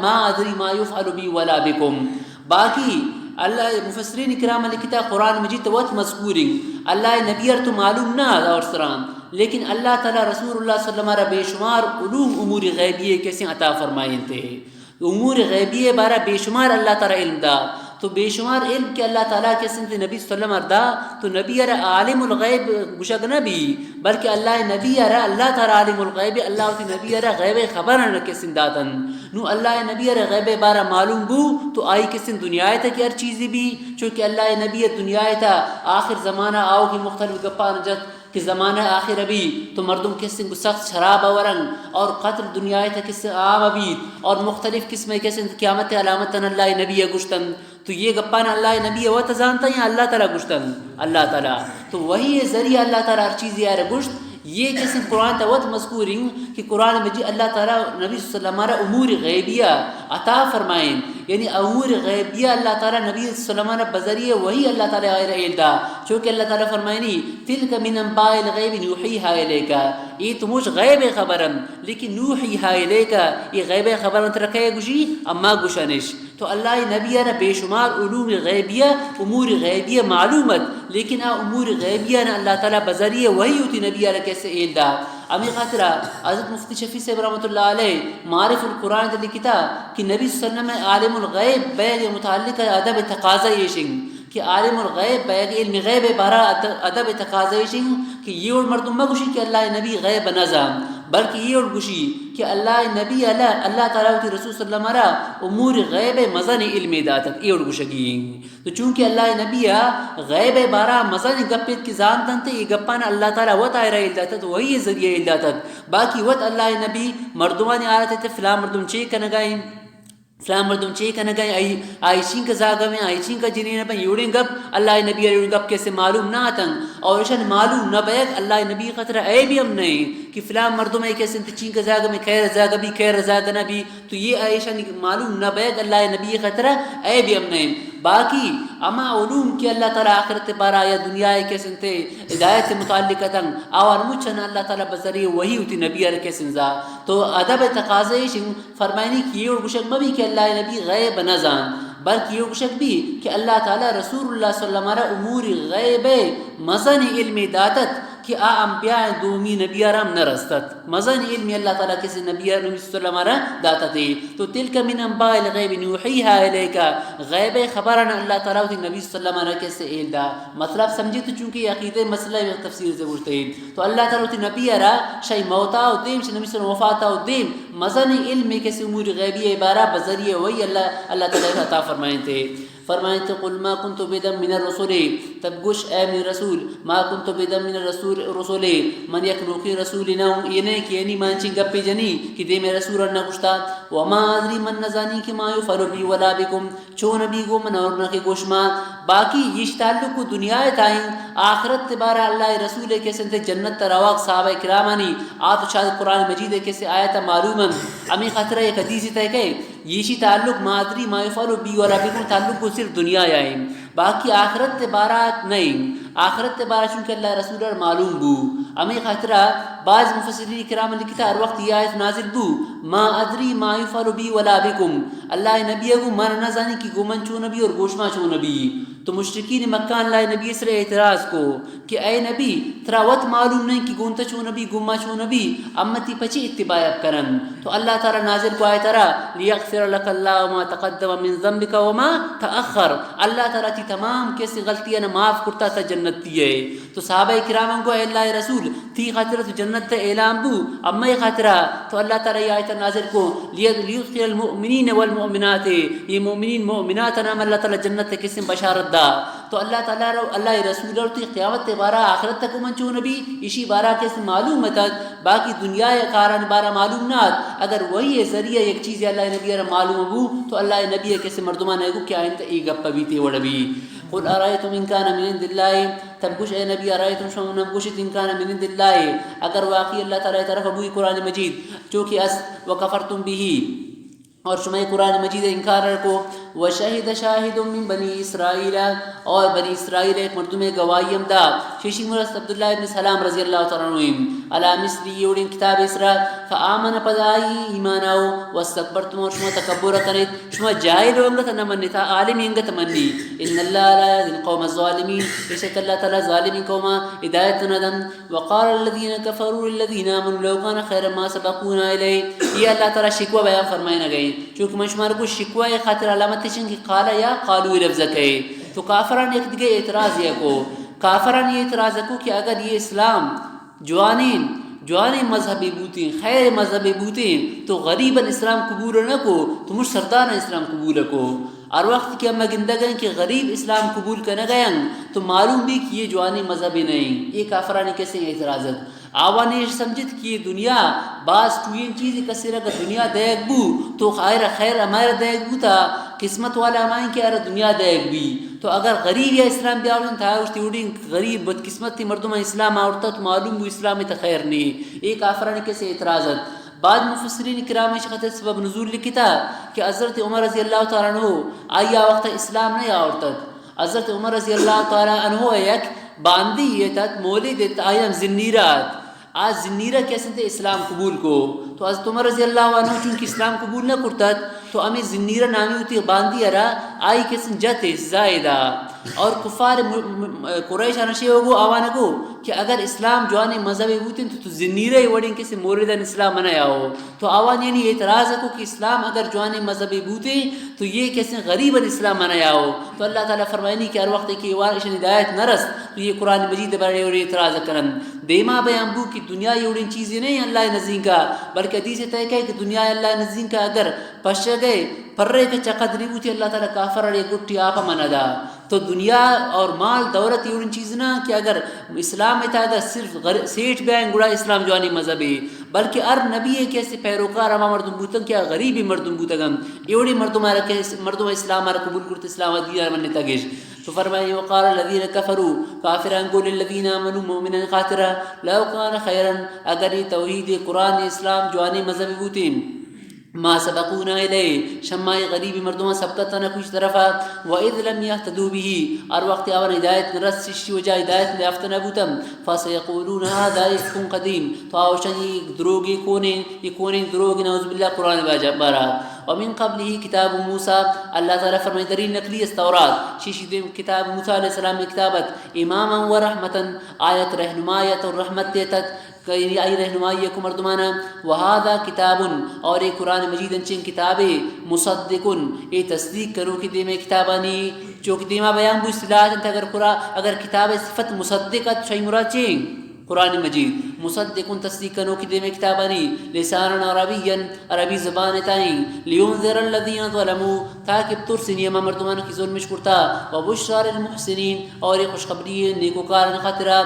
ما ادری ما يفعل بی ولا بکم باقی اللہ مفسرین کرام لکھتا قرآن مجید وقت مذکورنگ اللہ نبی تو معلوم نہ اور سرام لیکن اللہ تعالیٰ رسول اللہ صلی اللہ علیہ وسلم بے شمار علوم امور غیبیہ کیسے عطا فرمائیں تھے امور غیبیہ بارہ بے شمار اللہ تعالیٰ علم دا تو بے شمار علم کہ اللہ تعالیٰ کے سنت نبی صلی اللہ علیہ وسلم دا تو نبی ارہ عالم الغیب گشک نبی بلکہ اللہ نبی ارہ اللہ تعالیٰ عالم الغیب اللہ تی نبی ارہ غیب خبر کے سن داتن نو اللہ نبی ارہ غیب بارہ معلوم بو تو آئی کے سن دنیا تا کی ہر چیزی بھی چونکہ اللہ نبی دنیا تا آخر زمانہ آؤ کی مختلف گپا نجت کہ زمانہ آخر ابھی تو مردم کس سخت شراب ورنگ اور قتل دنیا تا کس عام ابھی اور مختلف قسم کس قیامت علامتن اللہ نبی گشتن تو یہ گپانا اللہ نبی وہ تزانتا ہے اللہ تعالیٰ گشتن اللہ تعالیٰ تو وہی ذریعہ اللہ تعالیٰ ہر چیز یار گشت یہ کسی قرآن توت مذکوریں کہ قرآن مجید اللہ تعالیٰ نبی صلی اللہ علیہ وسلم امور غیبیہ عطا فرمائیں یعنی امور غیبیہ اللہ تعالیٰ نبی صلی اللہ علیہ وسلم بذریعہ وہی اللہ تعالیٰ غیر علدہ چونکہ اللہ تعالیٰ فرمائنی تلک من انباء الغیب نوحیہا الیکا یہ تو مجھ غیب خبرم لیکن نوحیہا الیکا یہ غیب خبرم ترکے گوشی اما گوشنش تو اللہ نبی نے بے شمار علوم غیبیہ امور غیبیہ معلومت لیکن امور غیبیہ نے اللہ تعالیٰ بذریعہ وہی ہوتی نبی علیہ کیسے علدہ امی خاطرہ حضرت مفتی شفیع صاحب رحمۃ اللہ علیہ معرف القرآن دلی کتا کہ نبی صلی اللہ علیہ وسلم عالم الغیب بیگ متعلق ادب تقاضا یشنگ کہ عالم الغیب بیگ علم غیب بارا ادب تقاضا یشنگ کہ یہ اور مردم مگوشی کہ اللہ نبی غیب نظام بلکہ یہ اور گوشی کہ اللہ نبی اللہ تعالیٰ کی رسول صلی اللہ علیہ وسلم امور غیب مزن علم داتت یہ اور گوشگی تو چونکہ اللہ نبی غیب بارا مزن گپت کی زانتن تے یہ گپانا اللہ تعالیٰ وط آئے رہا داتت وہی ذریعہ داتت باقی وط اللہ نبی مردمانی آرہتے تھے فلاں مردم چیک کنگائیں فلاں مردم چیک کنگائیں آئیشین کا زاگہ میں آئیشین کا جنین پہ یوڑیں گپ اللہ نبی یوڑیں گپ کیسے معلوم نہ آتن اور اشان معلوم نہ بیگ اللہ نبی خطرہ اے بھی ہم نہیں کہ فلاں مردم ہے کیسے انتچین کا زاگہ میں خیر زاگہ بھی خیر زاگہ نبی تو یہ آئیشان معلوم نہ بیگ اللہ نبی خطرہ اے بھی ہم نہیں باقی اما علوم کی اللہ تعالیٰ آخرت بارا یا دنیا کے سنتے ہدایت سے متعلق تنگ آوار مچھنا اللہ تعالیٰ بذریعے وہی ہوتی نبی کے سنزا تو ادب تقاضے فرمائنی کی یہ گشک مبی کہ اللہ نبی غیب نزان بلکہ یہ گشک بھی کہ اللہ تعالیٰ رسول اللہ صلی اللہ علیہ وسلم امور غیب مزن علم داتت کہ انبیاء دومی نبی آرام نہ رستت مزن علم اللہ تعالیٰ کسی نبی آرام صلی اللہ علیہ وسلم داتت تو تلک من انباء الغیب نوحیہا الیکا غیب خبرنا اللہ تعالیٰ تی نبی صلی اللہ علیہ وسلم کیسے ایل دا مطلب سمجھی تو چونکہ یہ عقیدہ مسئلہ تفسیر سے بوجھتے ہیں تو اللہ تعالیٰ تی نبی آرہ شای موتا و دیم شای نبی صلی اللہ علیہ وسلم وفاتا و دیم مزن علم کسی امور غیبی عبارہ بذریعے وہی اللہ تعالیٰ عطا فرمائیں تھے فرمائیں تو قل ما کنت بدم من الرسول تب گوش اے من رسول ما کنت بدم من الرسول من یکنوکی رسول نو یہ نہیں کہ یعنی مانچیں گپی جنی کہ دے میں رسول نہ گوشتا وما ادری من نزانی کہ ما یفعل بی ولا بکم چو نبی گو من اور نہ کہ گوش ما باقی یہ تعلق کو دنیا تائیں آخرت تبارہ اللہ رسول کے سنتے جنت ترواق صحابہ کرامانی آت شاید قرآن مجید کے سے آیت معلوم امی خطرہ ایک حدیث تے کہ یہ تعلق مادری ما یفعل بی ولا بکم تعلق کو صرف دنیا آئیں باقی آخرت تبارات نہیں آخرت تبارہ چونکہ اللہ رسول معلوم بو امی خطرہ بعض مفسرین کرام لکھتا ہر وقت یہ آیت نازل بو ما ادری ما یفعل بی ولا بکم اللہ نبی کو من نہ جانی کہ گمن چو نبی اور گوشما چو نبی تو مشرکین مکہ اللہ نبی سے اعتراض کو کہ اے نبی ترا وقت معلوم نہیں کہ گونتا چو نبی گما چو نبی امتی پچی اتباع کرن تو اللہ تعالی نازل کو آیت را لیغفر لك اللہ ما تقدم من ذنبك وما تاخر اللہ تعالی تی تمام کیسی غلطیاں معاف کرتا تھا جنت دیے تو صحابہ کرام کو اے اللہ رسول تی خاطر تو جنت اعلان بو اما یہ خاطرہ تو اللہ تعالی یہ آیت نازل کو لیغفر المؤمنین والمؤمنات یہ مومنین مومنات نام اللہ تعالی جنت کسی بشارت دا تو اللہ تعالیٰ اللہ رسول اور تی قیامت بارہ آخرت تک منچو نبی اسی بارہ کیسے معلوم ہے باقی دنیا کاران بارہ معلوم نہ اگر وہی ذریعہ ایک چیز اللہ نبی معلوم ہو تو اللہ نبی کیسے مردمان ہے کہ آئین ای گپ بھی تے وڑبی قل ارائیتم ان کان من عند اللہ تب گوش اے نبی ارائیتم شما نبگوشت ان کان من عند اللہ اگر واقعی اللہ تعالیٰ طرف ابوی قرآن مجید چونکہ اس وکفرتم بھی اور شما قرآن مجید انکار کو وشہد شاہد من بنی اسرائیل اور بنی اسرائیل ایک مردم گواہیم دا شیشی مرست عبداللہ ابن سلام رضی اللہ تعالیٰ عنہ علی مصری یوڑین کتاب اسرا فآمن پدائی ایماناو واستکبرتم اور شما تکبر کنید شما جاہل ہوگت نمانی تھا عالمی انگت منی ان اللہ لا یهدی القوم الظالمین بشک اللہ تعالی ظالمی قوما ہدایت ندن وقال الذین کفروا للذین آمنوا لو کان خیرا ما سبقونا الیہ یہ اللہ تعالی شکوہ بیان فرمائے نہ گئی چونکہ مشمار کو شکوہ خاطر علامت تشن کی قالا یا قالو لفظ کہے تو کافران ایک دیگے اعتراض یہ کو کافران یہ اعتراض کو کہ اگر یہ اسلام جوانی مذہبی بوتیں خیر مذہبی بوتیں تو غریباً اسلام قبول نہ کو تو مجھ سردان اسلام قبول کو اور وقت کہ ہم گندہ گئیں کہ غریب اسلام قبول کرنے گئیں تو معلوم بھی کہ یہ جوانی مذہبی نہیں یہ کافرانی کیسے اعتراضت آوانی سمجھت کہ یہ دنیا بعض ٹوین چیزیں کسی رکھ دنیا دیکھ بو تو خیر ہمارا دیکھ بو تھا قسمت والا ہمائیں کہ ارہ دنیا دیکھ بھی تو اگر غریب یا اسلام بھی آوردن تھا اس تیوڑی غریب بدقسمت تھی مردمہ اسلام آورتا تو معلوم بو اسلامی تا خیر نہیں ایک آفرانی کیسے اعتراضت بعد مفسرین کرام شخص سبب نزول لکھتا کہ حضرت عمر رضی اللہ تعالیٰ عنہ آیا وقت اسلام نہیں آورتا حضرت عمر رضی اللہ تعالیٰ عنہ ایک باندی یہ تھا مولد آیام زنیرات آج زنیرہ کیسے تھے اسلام قبول کو تو حضرت عمر رضی اللہ عنہ چونکہ اسلام قبول نہ کرتا تو ہمیں زنیرہ نامی ہوتی باندی ارا آئی کسن جت زائدہ اور کفار قریش انشی ہوگو آوانگو کہ اگر اسلام جوانی مذہبی بوتن تو زنیرے وڑیں کسی موردن اسلام منایا ہو تو آوان یعنی اعتراض کو کہ اسلام اگر جوانی مذہبی بوتے تو یہ کسی غریباً اسلام منایا ہو. تو اللہ تعالیٰ فرمائنی کہ ہر وقت کی وارشن ہدایت نرس تو یہ قرآن مجید بڑے اور اعتراض کرن دیما بیان بو کہ دنیا یہ اڑین چیزیں نہیں اللہ نزدین کا بلکہ حدیث طے کہ دنیا اللہ نزدین کا اگر پش گئے پرے کے چقدری بوتی اللہ تعالیٰ کافر اور یہ گٹی آپ منا دا. تو دنیا اور مال دولت یہ ان چیز نہ کہ اگر اسلام میں تھا اگر صرف سیٹھ بیان گڑا اسلام جوانی مذہبی بلکہ ار نبی ہے کیسے پیروکار ہما مردم بوتن کیا غریبی مردم بوتگم ایوڑی مردم اسلام آر قبول کرتے اسلام دین من تگش. تو فرمائے وقال الذین کفروا کافران قول الذین آمنوا مؤمنا خاطرہ لو کان خیرا اگر یہ توحید قرآن اسلام جوانی مذہبی بوتین ما سبقونا الیہ شمائی غریبی مردمان سبقتنا کچھ طرفا وَإِذْ لَمْ يَهْتَدُوا بِهِ اور وقت آور ہدایت نرس سشتی وجہ ہدایت لیافتنا بوتم فَسَيَقُولُونَ هَذَا إِفْكٌ قَدِيمٌ تو آوشن یہ دروگی کونیں دروگی نعوذ باللہ قرآن بارا. ومن قبله کتاب موسیٰ اللہ تعالیٰ فرمائی دلیل نقلی استورات شیشی دیم کتاب موسیٰ علیہ السلام میں کتابت اماما و رحمتا آیت رہنمایت اور رحمت دیتت کہ آئی رہنمائی کو مردمانا وہذا کتاب اور ایک قرآن مجید انچین کتاب مصدقن یہ تصدیق کرو کہ دیمے کتابانی چونکہ دیما بیان بو اصطلاح اگر کتاب صفت مصدقت شای مراد چین قرآن مجید مصدقن تصدیق کنو کی دیمے کتابانی لسانا عربیا عربی زبان تائیں لیونذر الذین ظلموا تاکہ ترسنی اما مردمان کی ظلمش کرتا وبشرى للمحسنین اور ایک خوشخبری نیکوکار خطرہ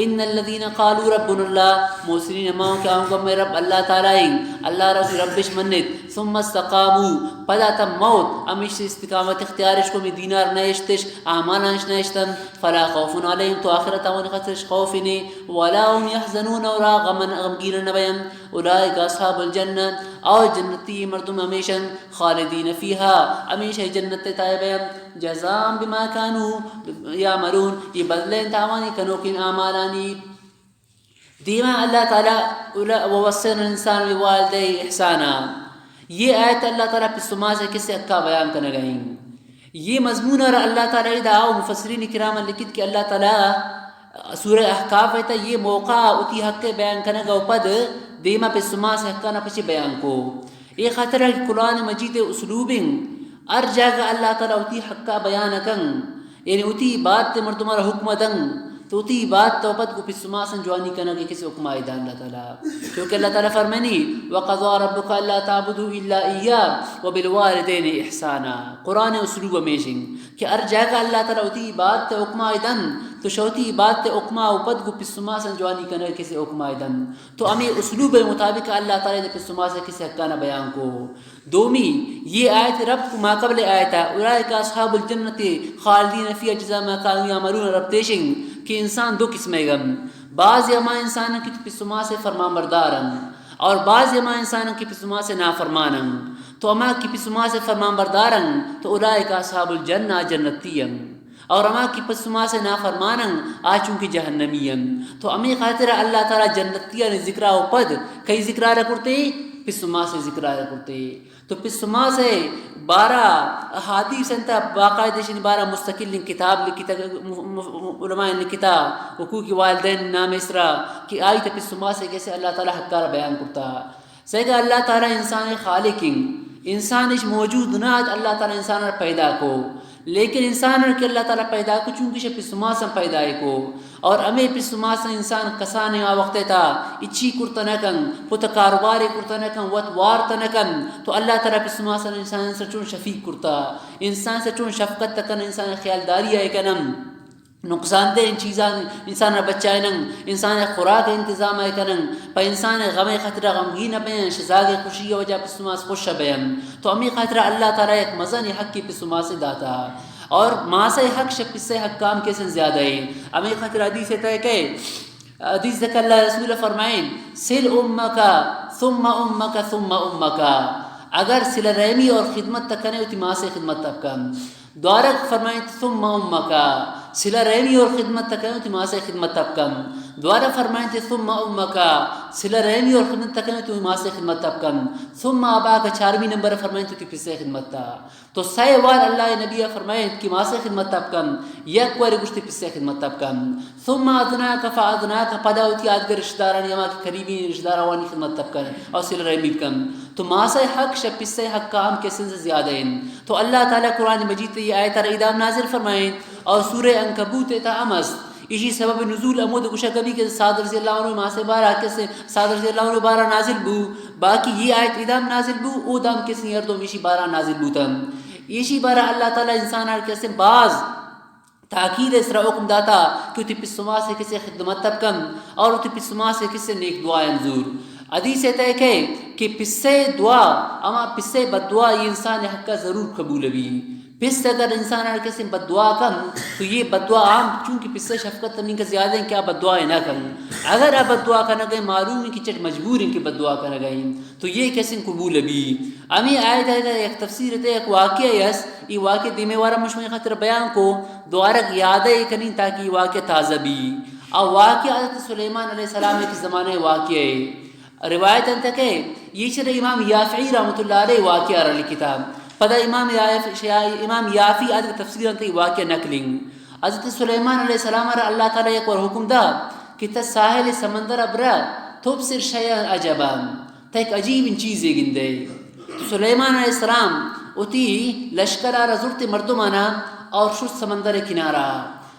ان الذین قالوا ربنا اللہ محسنین اما کہ آنگو میں رب اللہ تعالی اللہ ربش منت ثم استقاموا پدا تم موت امیش استقامت اختیارش کو میں دینار نیشتش اعمالانش نیشتن فلا خوف علیہم تو آخرت آوان خطرش خوف نے ولا هم يحزنون ولا غمگین نبیم اولئک اصحاب الجنہ اور جنتی مردم ہمیشہ خالدین فیہا ہمیشہ جنت تائبیم جزام بما كانوا یعملون یہ بدلیں تاوانی کنوکن اعمالانی دیما اللہ تعالیٰ ووصینا الانسان بوالدی احسانا یہ آیت اللہ تعالیٰ پس سما سے کس سے اکا بیان کرنے گئیں. یہ مضمون اور اللہ تعالیٰ دعاو مفسرین کرام لکھت کہ اللہ تعالیٰ سورہ احقاف ہے یہ موقع اتی حق کے بیان کرنے گا پد دیما پس سما سے حقا نہ پچھے بیان کو ایک خطرہ کہ قرآن مجید اسلوبیں ار جاگا اللہ تعالیٰ اتی حقا بیان کن یعنی اتی بات مردمار حکم دن تو اتی بات توبت کو پسما سن جوانی کرنا کہ کسی حکم آئیدہ اللہ تعالیٰ کیونکہ اللہ تعالیٰ فرمانی وَقَضَى رَبُّكَ أَلَّا تَعْبُدُوا إِلَّا إِيَّاهُ وَبِالْوَالِدَيْنِ إِحْسَانًا قرآن اسلوب ہمیشن کہ ار جاگا اللہ تعالیٰ اتی بات تے حکم آئیدن تو شوتی بات تے حکمہ اوپد کو پسما سن جوانی کرنا کسی حکم آئیدن تو ہمیں اسلوب مطابق اللہ تعالیٰ نے پسما سے کسی حقانہ بیان کو. دومی یہ آیت رب کو ما قبل آیتا اولئک اصحاب الجنت خالدین فیہا جزاء ما كانوا یعملون رب دیشن کہ انسان دو قسمیں گم بعض اما انسان کی پسما سے فرمان بردارن اور بعض اما انسان کی پسما سے نافرمانن تو اما کی پسما سے فرمان بردارن تو اولئک اصحاب الجنہ جنتیم اور اما کی پسما سے نافرمانن آچوں کی جہنمیم. تو امی خاطر اللہ تعالیٰ جنتیہ نے ذکرہ و پد کئی ذکرہ رکھتے پسما سے ذکرہ رکھتے تو پسما سے 12 احادیث انتا باقاعدہ شنی 12 مستقل کتاب لکھتا علماء لکھتا حقوق والدین نام اسرا کہ آئی تا پسما سے کیسے اللہ تعالیٰ حقارہ بیان کرتا سیگا اللہ تعالیٰ انسان خالقیں انسانش موجود نہ اللہ تعالیٰ انسان پیدا کو لیکن انسان کے اللہ تعالیٰ پیدا کو چونکہ پسما سے پیدا کو اور ہمیں پسما سے انسان کسانے وقت تھا اچھی کرتنکن پتہ کاروبار کرتنکن وط وارتنکن تو اللہ تعالیٰ پسما سے انسان سے چون شفیق کرتا انسان سے چون شفقت تکن انسان خیالداری ہے کنم نقصان دہ ان چیزاں انسان بچائیں انسان خوراک انتظام ہے کرن پر انسان غم خطرہ غمگین بیان شزاگ خوشی وجہ پسما سے خوش بیان تو امی خطرہ اللہ تعالیٰ ایک مزن حق کی پسما سے داتا اور ماں سے حق شپ سے حق کام کیسے زیادہ ہے. امی خطرہ حدیث ہے کہ حدیث ذکر اللہ رسول فرمائیں سل امکا ثم امکا ثم امکا اگر سل رحمی اور خدمت تک کریں تو ماں سے خدمت تک کم دوارک فرمائیں ثم امکا سلا رحمی اور خدمت تک کریں تو ماں سے خدمت تک کم دوبارہ فرمائیں تھے ثم امکا صلہ رحمی اور خدمت تک تو ماں سے خدمت تب کن ثم آبا کا 4ویں نمبر فرمائیں تو پس سے خدمت تا تو سائے وار اللہ نبی فرمائیں کہ ماں سے خدمت تب کن یک وار گشتی پس سے خدمت تب کن ثم ادناک فادناک پدا ہوتی یادگر رشتہ داران یا قریبی رشتہ دارانی خدمت تب کن اور صلہ رحمی کن تو ماں سے حق شب پس سے حق کام کیسے سے زیادہ ہیں. تو اللہ تعالیٰ قرآن مجید یہ آیت ادام نازل فرمائیں اور سورہ عنکبوت تا امس اسی سبب نزول امود گوشہ کبھی کہ سعد رضی اللہ عنہ ماں سے بارہ کیسے سعد رضی اللہ عنہ بارہ نازل بو باقی یہ آیت ادام نازل بو او دام کسی اردو میشی بارہ نازل بوتن ایشی بارہ اللہ تعالیٰ انسان آر کیسے بعض تاکید اس رہا حکم داتا کہ تی پسما سے کسی خدمت تب کم اور تی پسما سے کسی نیک دعا انظور حدیث ہے کہ پسے دعا اما پسے بد دعا یہ انسان حق کا ضرور قبول بھی پس اگر انسان اگر کسی بد دعا کم تو یہ بد دعا عام چونکہ پس شفقت تمہیں کا زیادہ ہیں کہ آپ بد دعائیں نہ کریں اگر آپ بد دعا کرنا گئے معلوم ہے کہ چٹ مجبور ہیں کہ بد دعا کرنا گئے تو یہ کیسے قبول بھی امی آیت ہے ایک تفسیر ہے ایک واقعہ یس یہ واقعہ دیمے وارا مشمع خاطر بیان کو دوبارہ یادیں کریں تاکہ یہ واقعہ تازہ بھی اور واقعہ حضرت سلیمان علیہ السلام کے زمانے واقعہ ہے روایت تک ہے یہ شر امام یافعی رحمۃ اللہ علیہ واقعہ رہا کتاب پدا امام یافی آج تفسیر انتے واقعہ نقلیں حضرت سلیمان علیہ السلام را اللہ تعالیٰ ایک اور حکم دا کہ تا ساحل سمندر ابرا تبصر شیئا عجبا تا ایک عجیب ان چیزیں گندے تو سلیمان علیہ السلام اتی لشکر آرہ زورت مردمانا اور شد سمندر کنارہ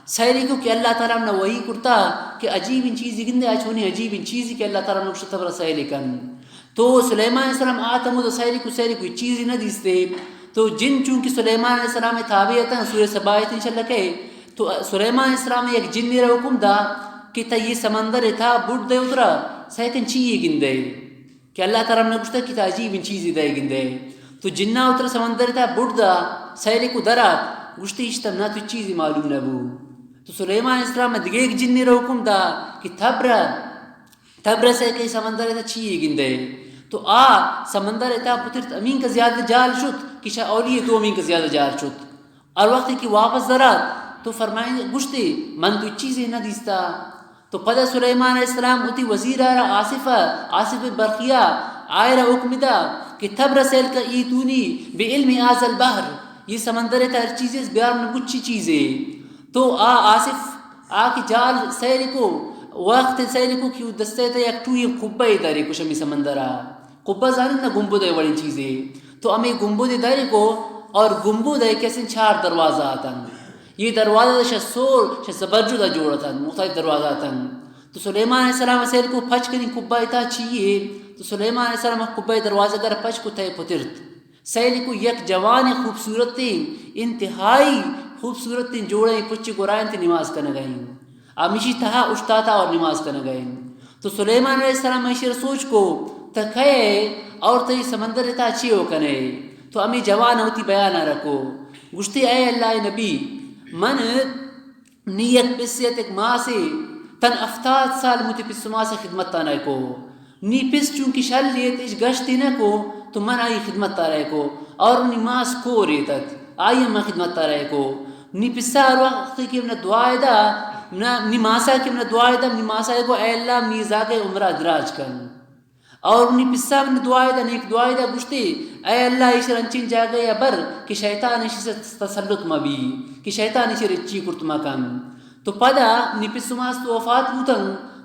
سائری کو کہ اللہ تعالیٰ نے وہی کرتا کہ عجیب ان چیزیں گندے آچھونی عجیب ان چیزیں کہ اللہ تعالیٰ نے شد سائلی کن تو سلیمان علیہ السلام آتمو دا سائری کو چیزی نہ دیستے تو جن چونکہ سلیمان علیہ السلام تابعیتا ہیں سورہ سبا آیت انشاءاللہ کہے تو سلیمان علیہ السلام ایک جن میرا حکم دا کہ تا یہ سمندر تھا بڑھ دے اترا سیکن چیئے گندے کہ اللہ تعالیٰ نے کچھتا کہ تا عجیب ان چیزی دے گندے تو جنہ اترا سمندر تھا بڑھ دا سیلی کو درات گشتی اشتم نہ تو چیزی معلوم نہ بو تو سلیمان علیہ السلام دیگے ایک جن میرا حکم دا کہ تبرا سے کہ سمندر تھا چیئے گندے تو سمندر تا پتر امین کا زیادہ جال شد کہ شاہ اولی تو امین کا زیادہ جال شد اور وقت کی واپس ذرات تو فرمائیں گشتے من تو چیزیں نہ دیستا تو پدا سلیمان علیہ السلام اتی وزیر آرہ آصف برقیہ آئرہ حکم دا کہ تب رسیل کا ایتونی بے علم آز البحر یہ سمندر تا ہر چیزیں بیار میں کچھ چیزیں تو آصف کی جال سیل کو وقت سیل کو کیوں دستے تھے ایک ٹوئی قبہ دارے کو شمی سمندرہ قبہ زانی نہ گنبد ہے بڑی چیزیں تو ہمیں گنبد دارے کو اور گنبد ہے کیسے 4 دروازہ آتا یہ دروازہ شاہ زبرجو دا جوڑا تھا مختلف دروازہ آتا تو سلیمان علیہ السلام سیل کو پھچ کریں قبہ تا چیئے تو سلیمان علیہ السلام قبہ دروازہ گر پھچ کو تے پترت سیل کو یک جوان خوبصورت انتہائی خوبصورت جوڑے پچ گرائیں تے نماز کرنے گئیں امیشی تہا اشتاتا اور نماز کرنے گئیں تو سلیمان علیہ السلام ایشی سوچ کو تکھے اور تی سمندر تا اچھی ہو کنے تو امی جوان ہوتی بیان نہ رکھو گشتے اے اللہ نبی من نیت پسیت ایک ماں سے تن 70 سال مجھے پس ماں سے خدمت تا نہ کو نی پس چونکہ شل لیت اش گشتی نہ کو تو من آئی خدمت تا رہے کو اور نی ماس کو ریتت آئی من خدمت تا رہے کو نی پسا ہر وقت کی من دعائے دا نی ماسا کی من دعائے دا نی ماسا کو اے اللہ میزا کے عمرہ دراج کن اور انہی پسا من دعائے دا نیک دعائے دا گشتے اے اللہ ایشر انچین جا گیا بر کہ شیطان ایشی سے تسلط مبی کہ شیطان ایشی رچی کرتما کن تو پدا نی پسو ماس تو وفات ہوتن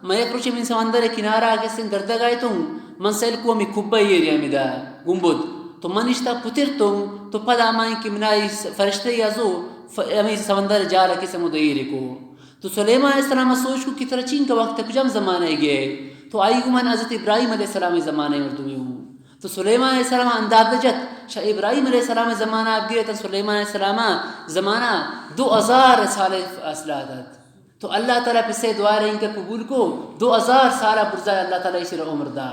میں ایک روچے من سمندر کنارہ آگے سے گردہ گئے توں من سیل کو ہمیں کھبا یہ ریا میں دا گنبود تو من اشتا پتر توں تو پدا ہمائیں کہ منائی فرشتے یا زو ہمیں سمندر جا رکھے سے مدعیر کو تو سلیمان علیہ السلام سوچ کو کتر چین کا وقت کجم زمانے گئے تو آئی کو من حضرت ابراہیم علیہ السلام زمانے مردمی ہوں تو سلیمان علیہ السلام انداز جت شاہ ابراہیم علیہ السلام زمانہ اب گئے تو سلیمان علیہ السلام زمانہ 2000 سال اصلاح دت تو اللہ تعالیٰ پہ سے دعا رہی کہ قبول کو 2000 سالہ برزا اللہ تعالیٰ اسے عمر دا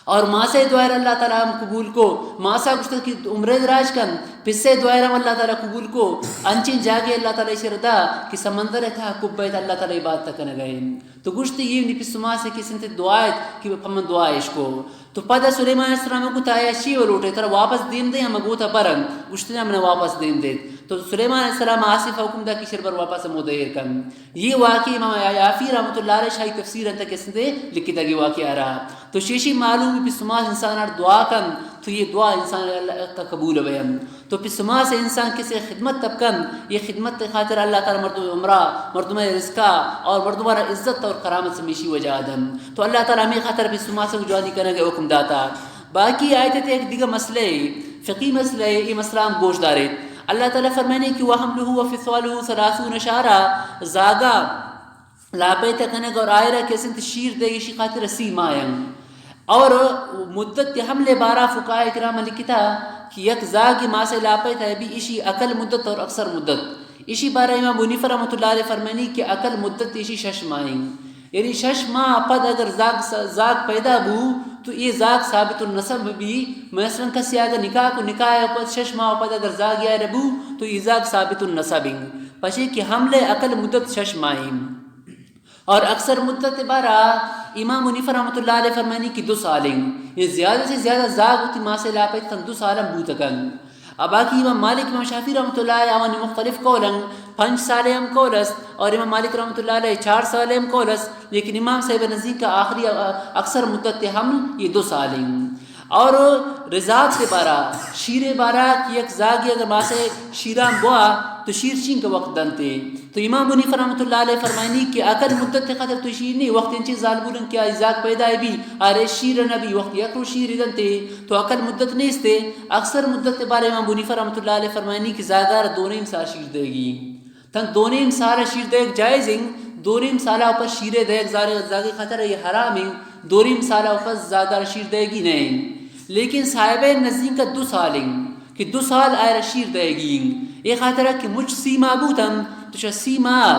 اور ماں سے دعائر اللہ تعالیٰ ہم قبول کو ماں سا گشتر کی عمر دراج کن پس سے دعائر ہم اللہ تعالیٰ قبول کو انچین جاگے اللہ تعالیٰ اسے ردا کہ سمندر تھا قبیت اللہ تعالیٰ عبادت تک نہ گئے تو گشتی یہ نہیں پس ماں سے کسی نے دعائت کہ ہم دعائش کو تو پدا سلیمان علیہ السلام کو تایا شی و لوٹے تر واپس دیم دے ہم گوتا برنگ گشتی ہم نے واپس دیم دے تو سلیمان علیہ السلام آصف حکم دا کی شربر واپس مدیر کن. یہ واقعی امام یافی رحمۃ اللہ علیہ شاہی تفسیر انتا کس نے لکھی تگی واقعہ رہا. تو شیشی معلوم پی سماس انسان دعا کن تو یہ دعا انسان اللہ کا قبول ہوئے. تو پی سماس انسان کسی خدمت تب کن یہ خدمت خاطر اللہ تعالی مردم عمرہ مردم رزقہ اور مردم عزت اور کرامت سے میشی وجہ آدم. تو اللہ تعالی ہمیں خاطر پی سماس جوانی کرنے کے حکم داتا. باقی آیت تھے ایک دیگر مسئلے فقی مسئلہ یہ مسئلہ ہم گوش دارے. اللہ تعالیٰ فرمانے کہ وَحَمْلُهُ وَفِصَالُهُ 30 شہرہ زاگا لاپیتا کنگ اور آئرہ کیسن تشیر دے گی خاطر 30 ماہیں. اور مدت حمل 12 فقہاء کرام لکھتا کہ یک زاگی ماں سے لاپیتا ہے بھی اسی اقل مدت اور اکثر مدت. اسی بارہ امام حنیفہ رحمۃ اللہ علیہ فرمانی کہ اقل مدت اسی 6 ماہیں. یعنی 6 ماہ پد اگر زاگ پیدا ہو تو یہ زاگ ثابت النسب بھی مثلا کسی اگر نکاح کو نکاح پد 6 ماہ پد اگر زاگ یا ربو تو یہ زاگ ثابت النسب پشے کہ حمل اقل مدت 6 ماہیں. اور اکثر مدت بارہ امام حنیفہ رحمۃ اللہ علیہ فرمانی کی 2 سالیں. یہ زیادہ سے زیادہ زاگ ہوتی ماں سے لاپیت 2 سالم بوتکن. اب باقی امام مالک امام شافعی رحمۃ اللہ علیہ آوانی مختلف قولن 5 سالیں ہم قولس اور امام مالک رحمۃ اللہ علیہ 4 سالیں ہم قولس. لیکن امام صاحب نزدیک کا آخری اکثر مدت حمل یہ 2 سالیں. اور رضاعت کے بارہ شیر بارہ کی ایک زاگی اگر ماں سے شیرام بوا تو شیر چین کا وقت دنتے. تو امام حنیفہ رحمۃ اللہ علیہ فرمائنی کہ اکل مدت خاطر تو شیر نہیں وقت انچے ظالبولن کیا ازاق پیدا ہے بھی آرے شیر نبی وقت یکرو شیر دنتے تو اکل مدت نہیں استے. اکثر مدت بارے امام حنیفہ رحمۃ اللہ علیہ فرمائنی کہ زاگار 2.5 سال شیر دے گی. تن 2.5 سال شیر دے جائز ہیں. 2.5 سالہ اوپر شیر دے زاگی خاطر یہ حرام ہیں. 2.5 سالہ اوپر زاگار شیر دے گی نہیں. لیکن صاحب نزدیک کا 2 سال ہیں کہ 2 سال آئر شیر دے گی. یہ خاطر ہے کہ مجھ 30 ماہ بوتم تو 30 ماہ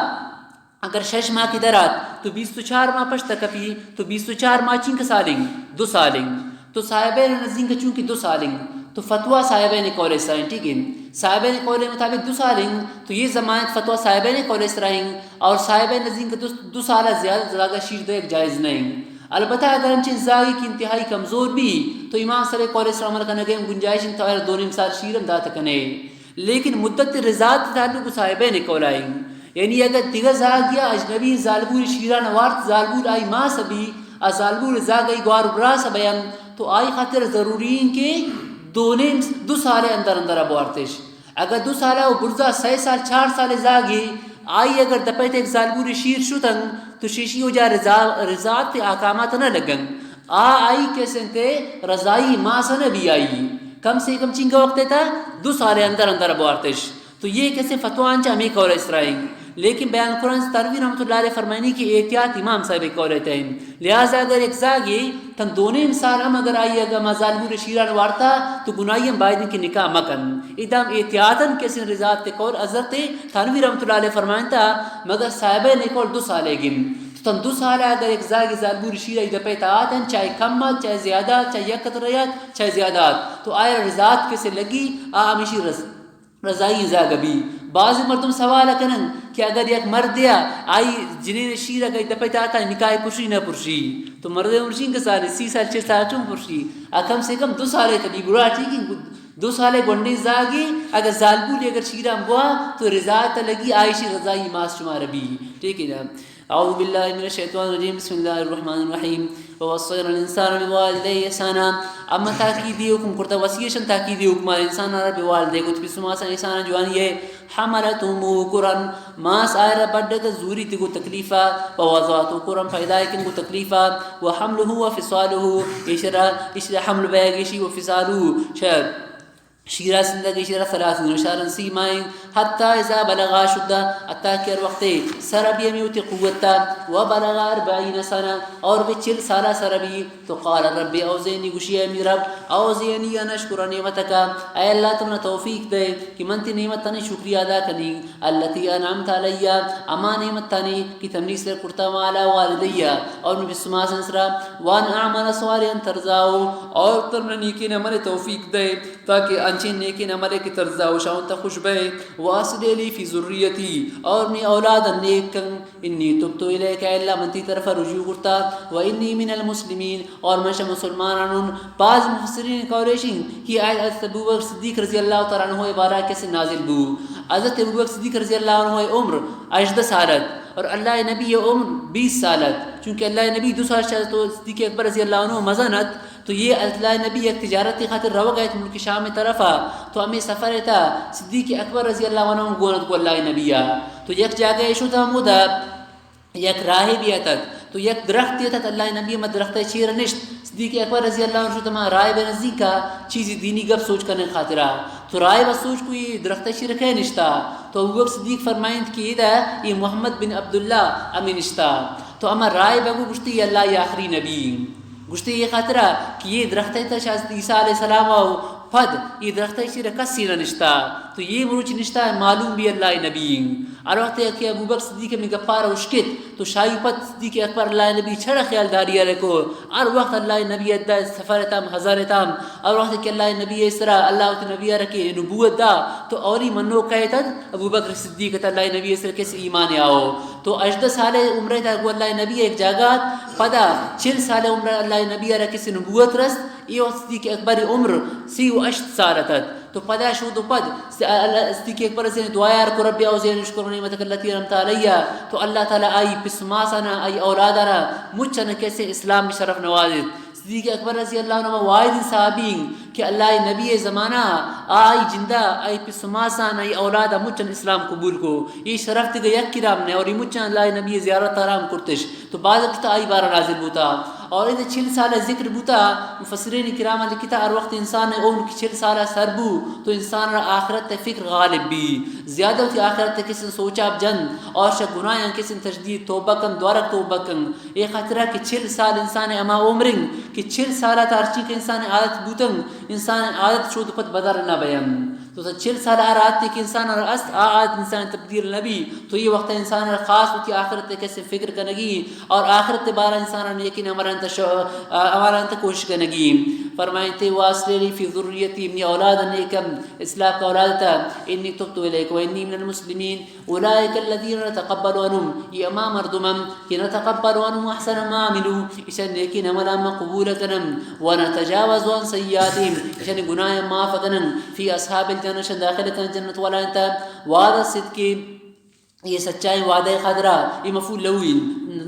اگر 6 ماہ کی درات تو 24 ماہ پشتا کپی تو 24 ماہ چین کا سالیں 2 سالیں. تو صاحب نزدیک کا چونکہ 2 سالیں تو فتویٰ صاحب نے قول اس طرح ٹھیک ہے. صاحب نے قول مطابق 2 سالیں تو یہ ضمانت فتویٰ صاحب نے قول اس طرح اور صاحب نزدیک کا 2 سالہ زیادہ شیر دے جائز نہیں. البتہ اگر انچہ زاگی کی انتہائی کمزور بھی تو امام صلی اللہ علیہ وسلم کا نگے گنجائش تو 2.5 سال شیرم دا تکنے. لیکن مدت رضاعت تعلق صاحبہ نے قول آئیں. یعنی اگر دیگر زاگیا اجنبی ظالبور شیران وارت ظالبور آئی ماں سبھی ظالبور زاگئی گوار برا سبیان تو آئی خاطر ضروری کہ 2 سال اندر ابوارتش. اگر 2 سالہ و برزا 6 سال 4 سال زاگی آئی اگر دپیت ایک ظالبور شیر شتن تو شیشی ہو جا رضاعت احکامات نہ لگن. آئی کیسے تے رضائی ماں سے نہ بھی آئی کم سے کم چین کا وقت تھا 2 سال اندر ابوارتش. تو یہ کیسے فتوان چاہ ہمیں قول اس طرح ہیں. لیکن بیان قرآن تنویر رحمۃ اللہ علیہ فرمائنی کی احتیاط امام صاحب قول رہتے ہیں. لہٰذا اگر ایک زاگی تن 2.5 سال ہم اگر آئی اگر مظالمور شیران وارتا تو گناہیم باید کہ نکاح مکن ادام احتیاطاً کیسے رضاعت کے قول حضرت تنویر رحمۃ اللہ علیہ فرمائنتا مگر صاحبہ نے قول 2 سالے گن. تو تن 2 سالہ اگر ایک زاگی ظالبور شیرہ دپیتا آتن چاہے کمت چاہے زیادات چاہے یک قطریات چاہے زیادات تو آئے رضاعت کیسے لگی ہمیشی رضائی زاگ بھی. بعض مردم سوال کرن کہ اگر یک مردیا آئی جنین شیر اگر دپیتا آتا نکاح پرشی نہ پرشی تو مرد مرشین کے سارے 30 سال 6 سال چون پرشی کم سے کم 2 سالے تبھی برا ٹھیک ہے 2 سالے گنڈی زاگی اگر ظالبولی اگر شیران بوا تو رضاعت لگی آئیشی رضائی ماس شمار بھی ٹھیک ہے نا. اعوذ باللہ من الشیطان الرجیم بسم اللہ الرحمن الرحیم ووصینا الانسان بوالدیہ احسانا. اما تاکیدی حکم کرتا وصیشن تاکیدی حکم انسان را بوالدے کو تبی سماسا انسان جوانی ہے حملتو قرآن ماس آئرہ بڑھتا زوری تگو تکلیفہ ووضعتو قرآن پیدای کنگو تکلیفہ وحملہو وفصالہو اشرا حمل بیگیشی وفصالہو شیرہ زندگی شیرہ 30 شهرا 30 ماہیں حتی اذا بلغا شدہ حتی کہ وقت سربی امیوتی قوتا وبلغا 40 سنہ اور بھی 40 سالہ سربی تو قال رب اوزینی گوشی امی رب اوزینی ان اشکر نعمتکا اے اللہ تمنا توفیق دے کہ من تی نعمت تانی شکریہ ادا کرنی اللتی انعمت علیہ اما نعمت تانی کی تمنی سر کرتا والا والدیہ اور میں بسما سنسرا وان اعمل صالحا ترضاؤ اور تمنا نیکی عمل توفیق دے تاکہ انچین نیکی عمل کی ترضاؤ شاون تا خوش بے واسدے لی فی ذریتی اور نی اولاد نیکن انی تبتو الیک اے اللہ من تی طرف رجوع کرتا و انی من المسلمین اور منشا مسلمانان. بعض مفسرین قولیشن کی آیت ابو بکر صدیق رضی اللہ تعالیٰ عنہ عبارہ کیسے نازل بو حضرت ابوبکر صدیق رضی اللہ عنہ عمر 18 سالت اور اللہ نبی عمر 20 سالت، چونکہ اللہ نبی 2 سال شاید تو صدیق اکبر رضی اللہ عنہ مزنت، تو یہ اللہ نبی ایک تجارتی خاطر رو گئے ملک شام طرفا، تو ہمیں سفر تھا صدیق اکبر رضی اللہ عنہ گونت کو اللہ نبی تو یک جگہ ایشو تھا مودا یک راہی بھی تک تو یک درخت تھا اللہ نبی میں درخت چیر نشت صدیق اکبر رضی اللہ عنہ تمام رائے بے نزدیک کا چیزی دینی گپ سوچ کرنے خاطرہ تو رائے بس سوچ کوئی درخت چیر کے نشتا تو ابوبکر صدیق فرمائند کہ یہ محمد بن عبداللہ امی نشتا تو اما رائے بگو گشتی اللہ یہ آخری نبی گشتی یہ خاطرہ کہ یہ درخت تھا شاید عیسیٰ علیہ السلام و پد یہ درخت چیر کسی نہ نشتا تو یہ مروچ نشتا ہے معلوم بھی اللہ نبی اور وقت ہے کہ ابوبکر صدیق میں گپار اشکت تو شاہی پت صدیق اکبر اللہ نبی چھڑا خیال داری علیہ کو اور وقت اللہ نبی دا سفر تام ہزار تام اور وقت کہ اللہ نبی اس طرح اللہ نبی رکھے نبوت دا تو اولی منو کہتا ابوبکر صدیق تا اللہ نبی اس طرح کیسے ایمان آؤ تو 18 سال عمر تھا وہ اللہ نبی ایک جگہ پدا 40 سال عمر اللہ نبی رکھے سے نبوت رست یہ صدیق اکبر عمر 38 سال تھا تو پدا شو تو پد صدیق اکبر سے دعا کو رب اوزین شکر نعمتک اللتی رحمت علیہ تو اللہ تعالی آئی پسماسنا آئی اولادنا مجھن کیسے اسلام میں شرف نوازد صدیق اکبر رضی اللہ عنہ واحد صحابین کہ اللہ نبی زمانہ آئی جندہ آئی پسماسان آئی اولادہ مجھن اسلام قبول کو یہ شرف تگہ یک کرام نے اور یہ مجھن اللہ نبی زیارت آرام کرتش تو بعد کتا آئی بارہ نازل بوتا اور یہ 40 سالہ ذکر بوتا مفسرین کرام لکھتا ہر وقت انسان ہے ان کی 40 سالہ سربو تو انسان را آخرت فکر غالب بھی زیادہ ہوتی آخرت کسی سوچا جن اور شا گناہ کسی تجدید توبہ کن دوارک توبہ کن ایک خطرہ کہ 40 سال انسان اما عمرنگ کہ 40 سالہ تارچی کے انسان عادت بوتن انسان عادت شود پت بدر نہ بیان تو 40 سال عادت کہ انسان است عادت انسان تبدیل نبی تو یہ وقت انسان خاص ہوتی آخرت کیسے فکر کرنگی اور آخرت بارہ انسان نے یقین ہمارا انت کوشش کرنگی فرمائیں تے واسلی فی ذریتی من اولاد نیکم اصلاح کا اولاد تھا انی تبت الیک و انی من المسلمین اولئک الذین نتقبل عنہم یہ امام مردمم کہ نتقبل عنہم احسن ما عملوا اسن نیکین عملا قبول کنم و نتجاوز عن سیئاتهم اسن گناہ معاف کنم فی اصحاب الجنہ داخل کن جنت والا انت وعد الصدق یہ سچائی وعدہ خضرا یہ مفعول لوین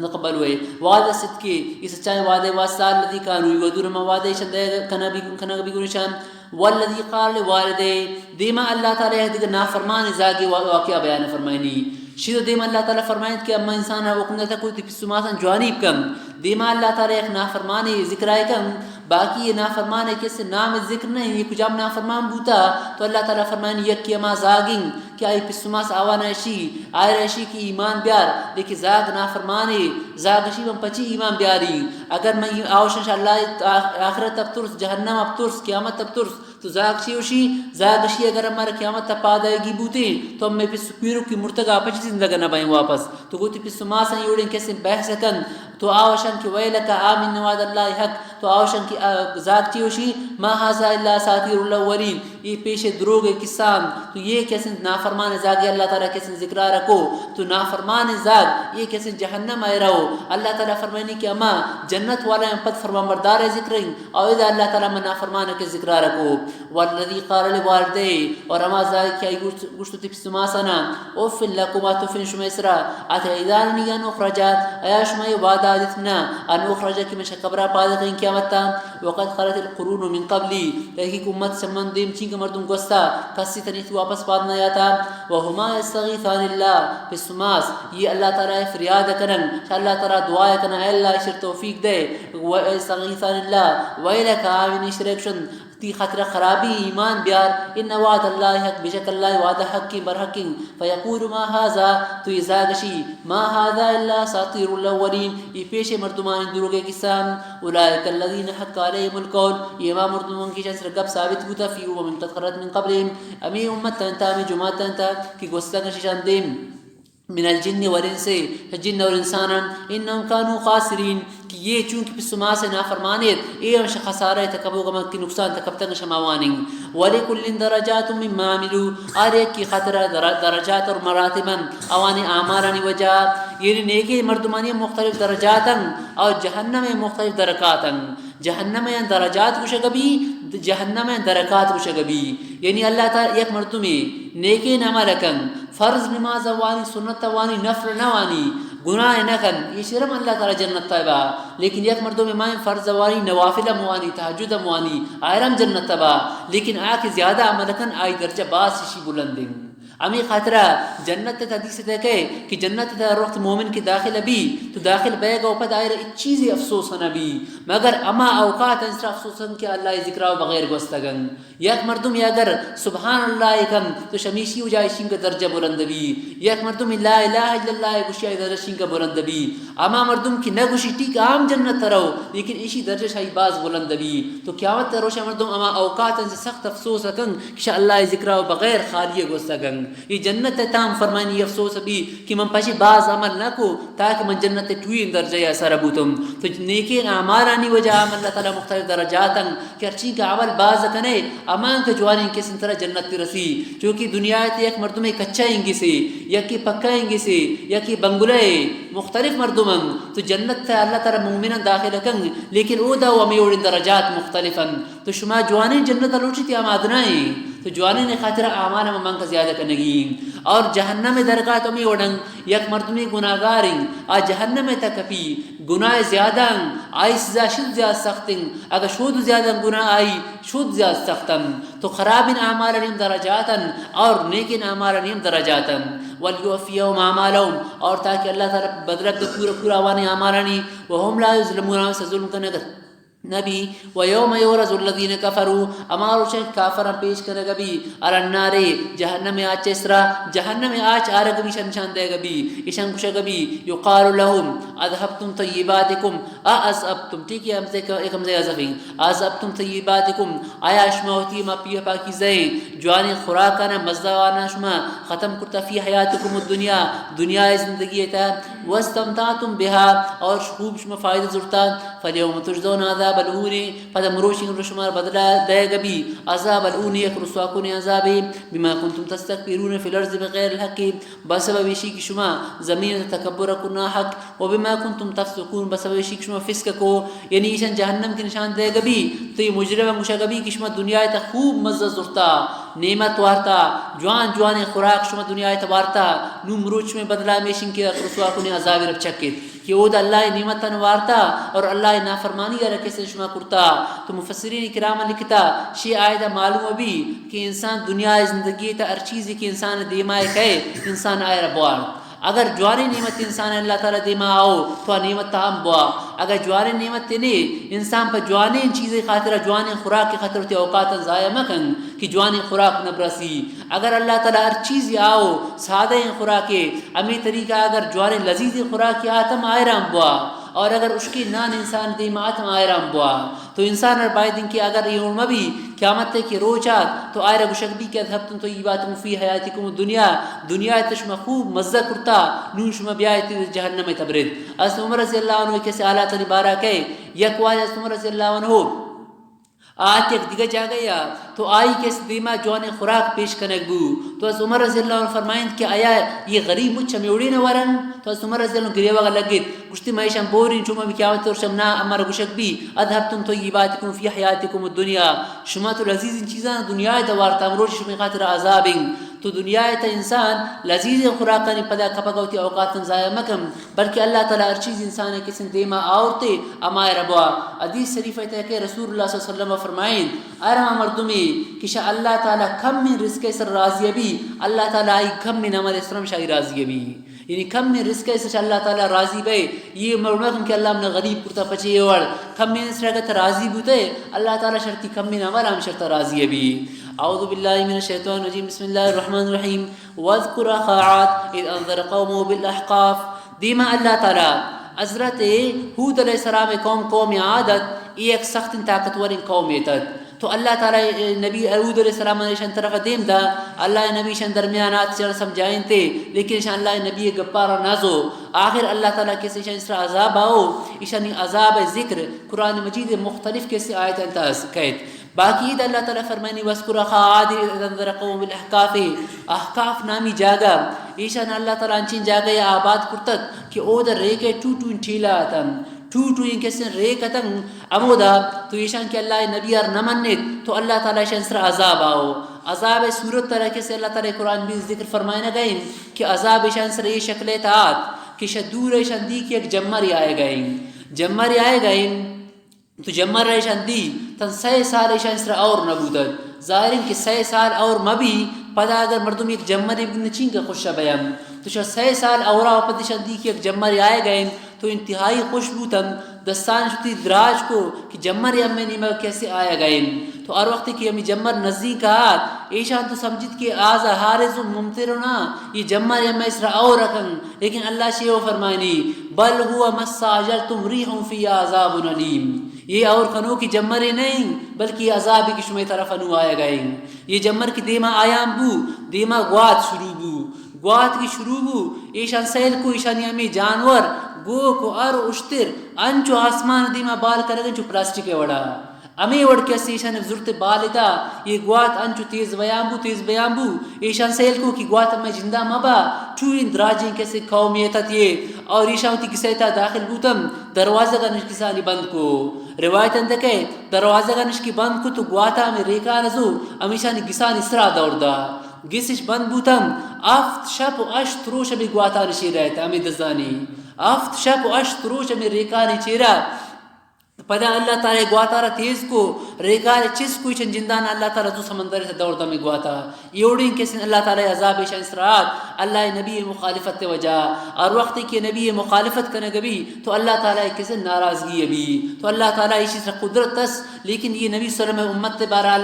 نقبل ہوئے وعدہ صدق یہ سچائی وعدہ واسطہ الذی کانوا یودون ما وعدہ شدہ کنا بھی گنشان والذی قال لوالدے دیما اللہ تعالی ہے نافرمان زاگی واقعہ بیان فرمائنی شید دیما اللہ تعالی فرمائند کہ اما انسان وقت تک کوئی پسماسن جوانیب کم دیما اللہ تعالی ایک نافرمانی ذکر آئے کم باقی یہ نافرمان ہے کس نام ذکر نہیں یہ کجام نافرمان بوتا تو اللہ تعالیٰ فرمائن یکی اما زاگیں کہ آئی پسماس آوان ایشی آئر ایشی کی ایمان بیار لیکن زاگ نافرمانے زاگ ایشی من پچی ایمان بیاری اگر میں آوشنش اللہ آخرت اب ترس جہنم اب ترس قیامت اب ترس تو زاگ شیوشی زاگ شی اگر ہمارا قیامت تب پاد آئے گی بوتے تو ہم میں پس پیرو کی مرتگا پچی زندگا نہ بائیں واپس تو گوتی پسماس ہیں یوڑیں کیسے بحث سکن تو آوشن کی ویلکا آمین نواد اللہ حق تو آوشن کی ذات چیوشی ما حاضا اللہ ساتیر الاولین یہ پیش دروگ کسان تو یہ کیسے نافرمان زاگ اللہ تعالیٰ کیسے ذکرہ رکھو تو نافرمان زاگ یہ کیسے جہنم آئے رہو اللہ تعالیٰ فرمائنی کہ اما جنت والا پت فرمان بردار ذکریں اور اذا اللہ تعالیٰ میں نافرمان کے ذکرہ رکھو والذی قال لوالدے اور اما زاگ کیا گشتو تپسما سنا اوفن لکما تفن شمیسرا اتعیدانی ان اخرجات ایا شمی وعدہ دیتنا ان اخرجا کی میں شکبرہ پادقیں قیامتا وقد خلت القرون من قبلی تحقیق امت سمن دیم چینک مردم گستا کسی تنیت واپس پادنا یاتا وہما یستغیثان اللہ پسماس یہ اللہ تعالی فریاد کرن کہ اللہ تعالی دعا کرن اے اللہ اشر توفیق دے ویستغیثان اللہ ویلک آمین اشرکشن تی خطرہ خرابی ایمان بیار ان وعد اللہ حق بشک اللہ وعد حق کی برحقین فیقول ما حاضا تو یہ زاگشی ما حاضا اللہ ساطیر الاولین یہ پیش مردمان دروگے کسان اولئک الذین حق علیہم القول یہ ما مردمان کی جنس رقب ثابت بوتا فی امم تدخرت من قبلهم امی امت تنتا امی جماعت تنتا کی گوستہ شان دیم من الجن والانس جن اور انسانا انہم کانوا خاسرین کہ یہ چونکہ پسما سے نافرمانیت یہ ہم خسارہ تکبو غم کی نقصان تکبتن شماوانیں ولکل درجات مما عملوا ہر ایک کی خطرہ درجات اور مراتبا اوان اعمالانی وجہ یعنی نیکی مردمانی مختلف درجاتا اور جہنم مختلف درکاتا جہنم درجات کچھ کبھی جہنم درکات کچھ کبھی یعنی اللہ تعالی یک مردمی نیکی نعمل کن فرض نماز وانی سنت وانی نفل نوانی گناہ نکن یہ شرم اللہ تعالی جنت تبا لیکن یک مردم مائن فرض وانی نوافل موانی تہجد موانی آئرم جنت تبا لیکن آکھ زیادہ عمل کن آئی درجہ باس شی بلندیں امی خاطرہ جنت حدیث ہے کہ جنت رخت مومن کی داخل بھی تو داخل بے گا اوپر دائر چیزی افسوس نبی مگر اما اوقات انسر افسوس کہ اللہ ذکرہ بغیر گوستگن یک مردم اگر سبحان اللہ کم تو شمیشی ہو جائے شنگ درجہ بلند بھی یک مردم لا الہ الا اللہ گوشی درجہ شنگ بلند بھی اما مردم کی نہ گوشی ٹھیک عام جنت رہو لیکن اسی درجہ شاہی باز بلند بھی تو قیامت روشہ مردم اما اوقات انسر سخت افسوس کن کہ اللہ ذکرہ بغیر خالی گوستگن یہ جنت تام فرمانی افسوس بھی کہ من پشی باز عمل نہ کو تاکہ من جنت ٹوئی درجہ یا سربوتم تو نیکی اعمالانی وجہ اللہ تعالی مختلف درجاتن کہ ارچی کا عمل باز کنے امان کے جوانی کس طرح جنت تی رسی چونکہ دنیا تے ایک مردم کچا انگی سے یا کی پکا انگی سے یا کی بنگلے مختلف مردمن تو جنت تے اللہ تعالی مومنان داخل کن لیکن او دا و میور درجات مختلفا تو شما جوانی جنت لوچی تی آمادنائیں تو جوانی نے خاطر اعمال میں من کا زیادہ کنگی اور جہنم درکات میں وڈن یک مردمی گناہگاریں آ جہنم تکپی گناہ زیادہ آئی سزا شد زیادہ سختن اگر شود زیادہ گناہ آئی شود زیادہ سختن تو خراب اعمال نیم درجاتن اور نیک اعمال نیم درجاتن ولیوفیہم اعمالہم اور تاکہ اللہ تعالی بدلک دے پورا پورا وانے اعمالانی وہم لا یظلمون سے ظلم کرنے نبی ویوم یورز الذین کفروا امارو شک کافران پیش کرے گا بھی النار جہنم آچ اسرا جہنم آچ آرگ بھی شان دے گا بھی ایشان کچھ گا بھی یقال لهم اذهبتم طیباتکم اذهبتم ٹھیک ہے ایک ہم سے اضافین اذهبتم طیباتکم آیا شما ہوتی ما پی پاکیزہ جوان خوراکانا مزدوانا شما ختم کرتا فی حیاتکم الدنیا دنیا زندگی تا واستمتعتم بها اور خوب شما فائدہ زرتا فالیوم تجزون عذاب الہونی پدا مروشی رشمار بدلا دے گبی عذاب الہونی ایک رسواکون عذابی بما کنتم تستکبرون فی الارض بغیر الحق بسبب شی کی شما زمین تکبر کنا حق و بما کنتم تفسقون بسبب شی کی شما فسق کو یعنی ایشان جہنم کی نشان دے گبی تو یہ مجرم مشاگبی کی شما دنیا تا خوب مزہ زرتا نعمت وارتا جوان خوراک شما دنیا تا وارتا نو مروچ میں بدلا میشن کے رسواکون عذابی رب چکت کہ وہ اللہ نعمت وارتا اور اللہ نافرمانی رکھے سے شما کرتا تو مفسرین کرام لکھتا شی آیدہ معلوم بھی کہ انسان دنیا زندگی تا ہر چیزی کہ انسان دیمائے کہے انسان آئے ربوار اگر جواری نعمت انسان اللہ تعالیٰ دیما آؤ تو نعمت تام بوا اگر جواری نعمت تینے انسان پر جوانی چیزیں خاطر جوانی خوراک کی خاطر تی اوقات ضائع مکن کہ جوانی خوراک نبرسی اگر اللہ تعالیٰ ہر چیز آؤ سادہ خوراکے امی طریقہ اگر جوانی لذیذ خوراک آتم آئرام بوا اور اگر اس کی نان انسان دیما آتم آئرام بوا تو انسان اور بائی دن کی اگر یہ علم بھی قیامت کی روچات تو آئرہ گشک بھی کہ اذهبتم طیباتکم فی حیاتکم دنیا تشما خوب مزہ کرتا نون شما بیایتی جہنم تبرد از عمر رضی اللہ عنہ کیسے آلات نبارہ کہے یک واجہ از عمر رضی اللہ عنہ آج ایک دیگہ جا گیا تو آئی کس دیما جوان خوراک پیش کنک بو تو از عمر رضی اللہ عنہ فرمائیں کہ آیا یہ غریب مجھ چمی اڑی نوارن تو از عمر رضی اللہ عنہ گریہ وغا لگت گشتی معیشم بورین چوما بھی قیامت اور شمنا امر گشک بھی اذهبتم طیباتکم فی حیاتکم الدنیا شما تو لذیذ ان چیزان دنیا دوارتا مروش شما خاطر عذابیں تو دنیا تا انسان لذیذ خوراکانی پدا کھپا گوتی اوقات ضائع مکم بلکہ اللہ تعالی ہر چیز انسان کسی دیما آورتے امائے ربوا حدیث شریف ہے کہ رسول اللہ صلی اللہ علیہ وسلم فرمائیں ارم مردمی کہ شاء اللہ تعالی کم من رزق سر راضی بھی اللہ تعالی آئی کم من عمل اسلام شاہی راضی بھی یعنی کم من رزق سے اللہ تعالی راضی بے یہ مرمکم کہ اللہ من غریب کرتا پچے وڑ کم من اسرگت راضی بوتے اللہ تعالی شرطی کم من عمل ہم شرط راضی بھی اعوذ باللہ من الشیطان الرجیم بسم اللہ الرحمن الرحیم واذکر اخا عاد اذ انذر قومه بالاحقاف دیما اللہ تعالی حضرت ہود علیہ السلام قوم عادت ایک سخت طاقتور قوم تد تو اللہ تعالی نبی ہود علیہ السلام نے طرف دیم دا اللہ نبی شان درمیانات سے سمجھائیں تے لیکن شان اللہ نبی گپارا نازو آخر اللہ تعالی کے سے شان عذاب آؤ ایشان عذاب ذکر قرآن مجید مختلف کیسے آیت انتاز کہت باقی اللہ تعالی فرمانی وذکر اخا عاد اذ انذر قومه بالاحقاف احقاف نامی جاگا ایشان اللہ تعالی انچین جاگا یا آباد کرتت کہ او در ریکے ٹوٹو انٹھیلا آتن ٹوٹو ان کسن ریکتن امودا تو ایشان کہ اللہ نبی ار نمنت تو اللہ تعالی شان سر عذاب آؤ عذاب صورت طرح سے اللہ تعالیٰ قرآن بھی ذکر فرمائے نہ گئیں کہ عذاب شان سر یہ شکل تات کہ شدور شندی کی ایک جمر آئے گئیں تو جمر شندی تن 6 سال شان سر اور نبودت ظاہر کہ 6 سال اور مبی پدا اگر مردم ایک جمر ابن چین کا خوش بیام تو 6 سال اورا پد شندی کی ایک جمر آئے گئیں تو انتہائی خوشبوتن دستان شتی دراج کو کہ جمر یمیں نیمہ کیسے آیا گئیں تو اور وقت کی ہمیں جمر نزدیک آت ایشان تو سمجھت کہ آزا حارز ممترنا یہ جمر یمیں اسرا اور رکھن لیکن اللہ شیعہ فرمائنی بل ہوا مساجلتم ریح فی عذاب علیم یہ اور کنو کی جمرے نہیں بلکہ عذاب کی شمع طرف انو آیا گئیں یہ جمر کی دیما آیام بو دیما گوات کی شروع بو ایشان سیل کو ایشان یمی جانور گو کو ار اشتر انچو آسمان دیما بال کرگن چو پلاسٹک وڑا امی وڑ کے ایشان ضرورت بالدا یہ گوات انچو تیز بیامبو ایشان سیل کو کی گوات میں جندہ مبا چوین دراجیں کیسے قومیتا یہ اور ایشان تی کسیتا داخل بوتم دروازہ کا نشکسانی بند کو روایت اندکے دروازہ کا نشکی بند کو تو گواتا میں ریکا نزو امیشانی گسانی سرا دور دا گسش بند بوتم افت شب و اشت روش بھی گواتا نشی رہتا ہمیں دزانی افت شب و اشت روش میں ریکانی چیرا پدا اللہ تعالی گواتارا تیز کو ریکار چس کوئی چن جندان اللہ تعالی تو سمندر سے دور دم گواتا یوڑین کسن اللہ تعالی عذاب شان سرات اللہ نبی مخالفت وجہ اور وقت کی نبی مخالفت کرنے گبی تو اللہ تعالی کسن ناراضگی ابھی تو اللہ تعالی اسی سے قدرت تس لیکن یہ نبی صلی اللہ علیہ وسلم امت بارا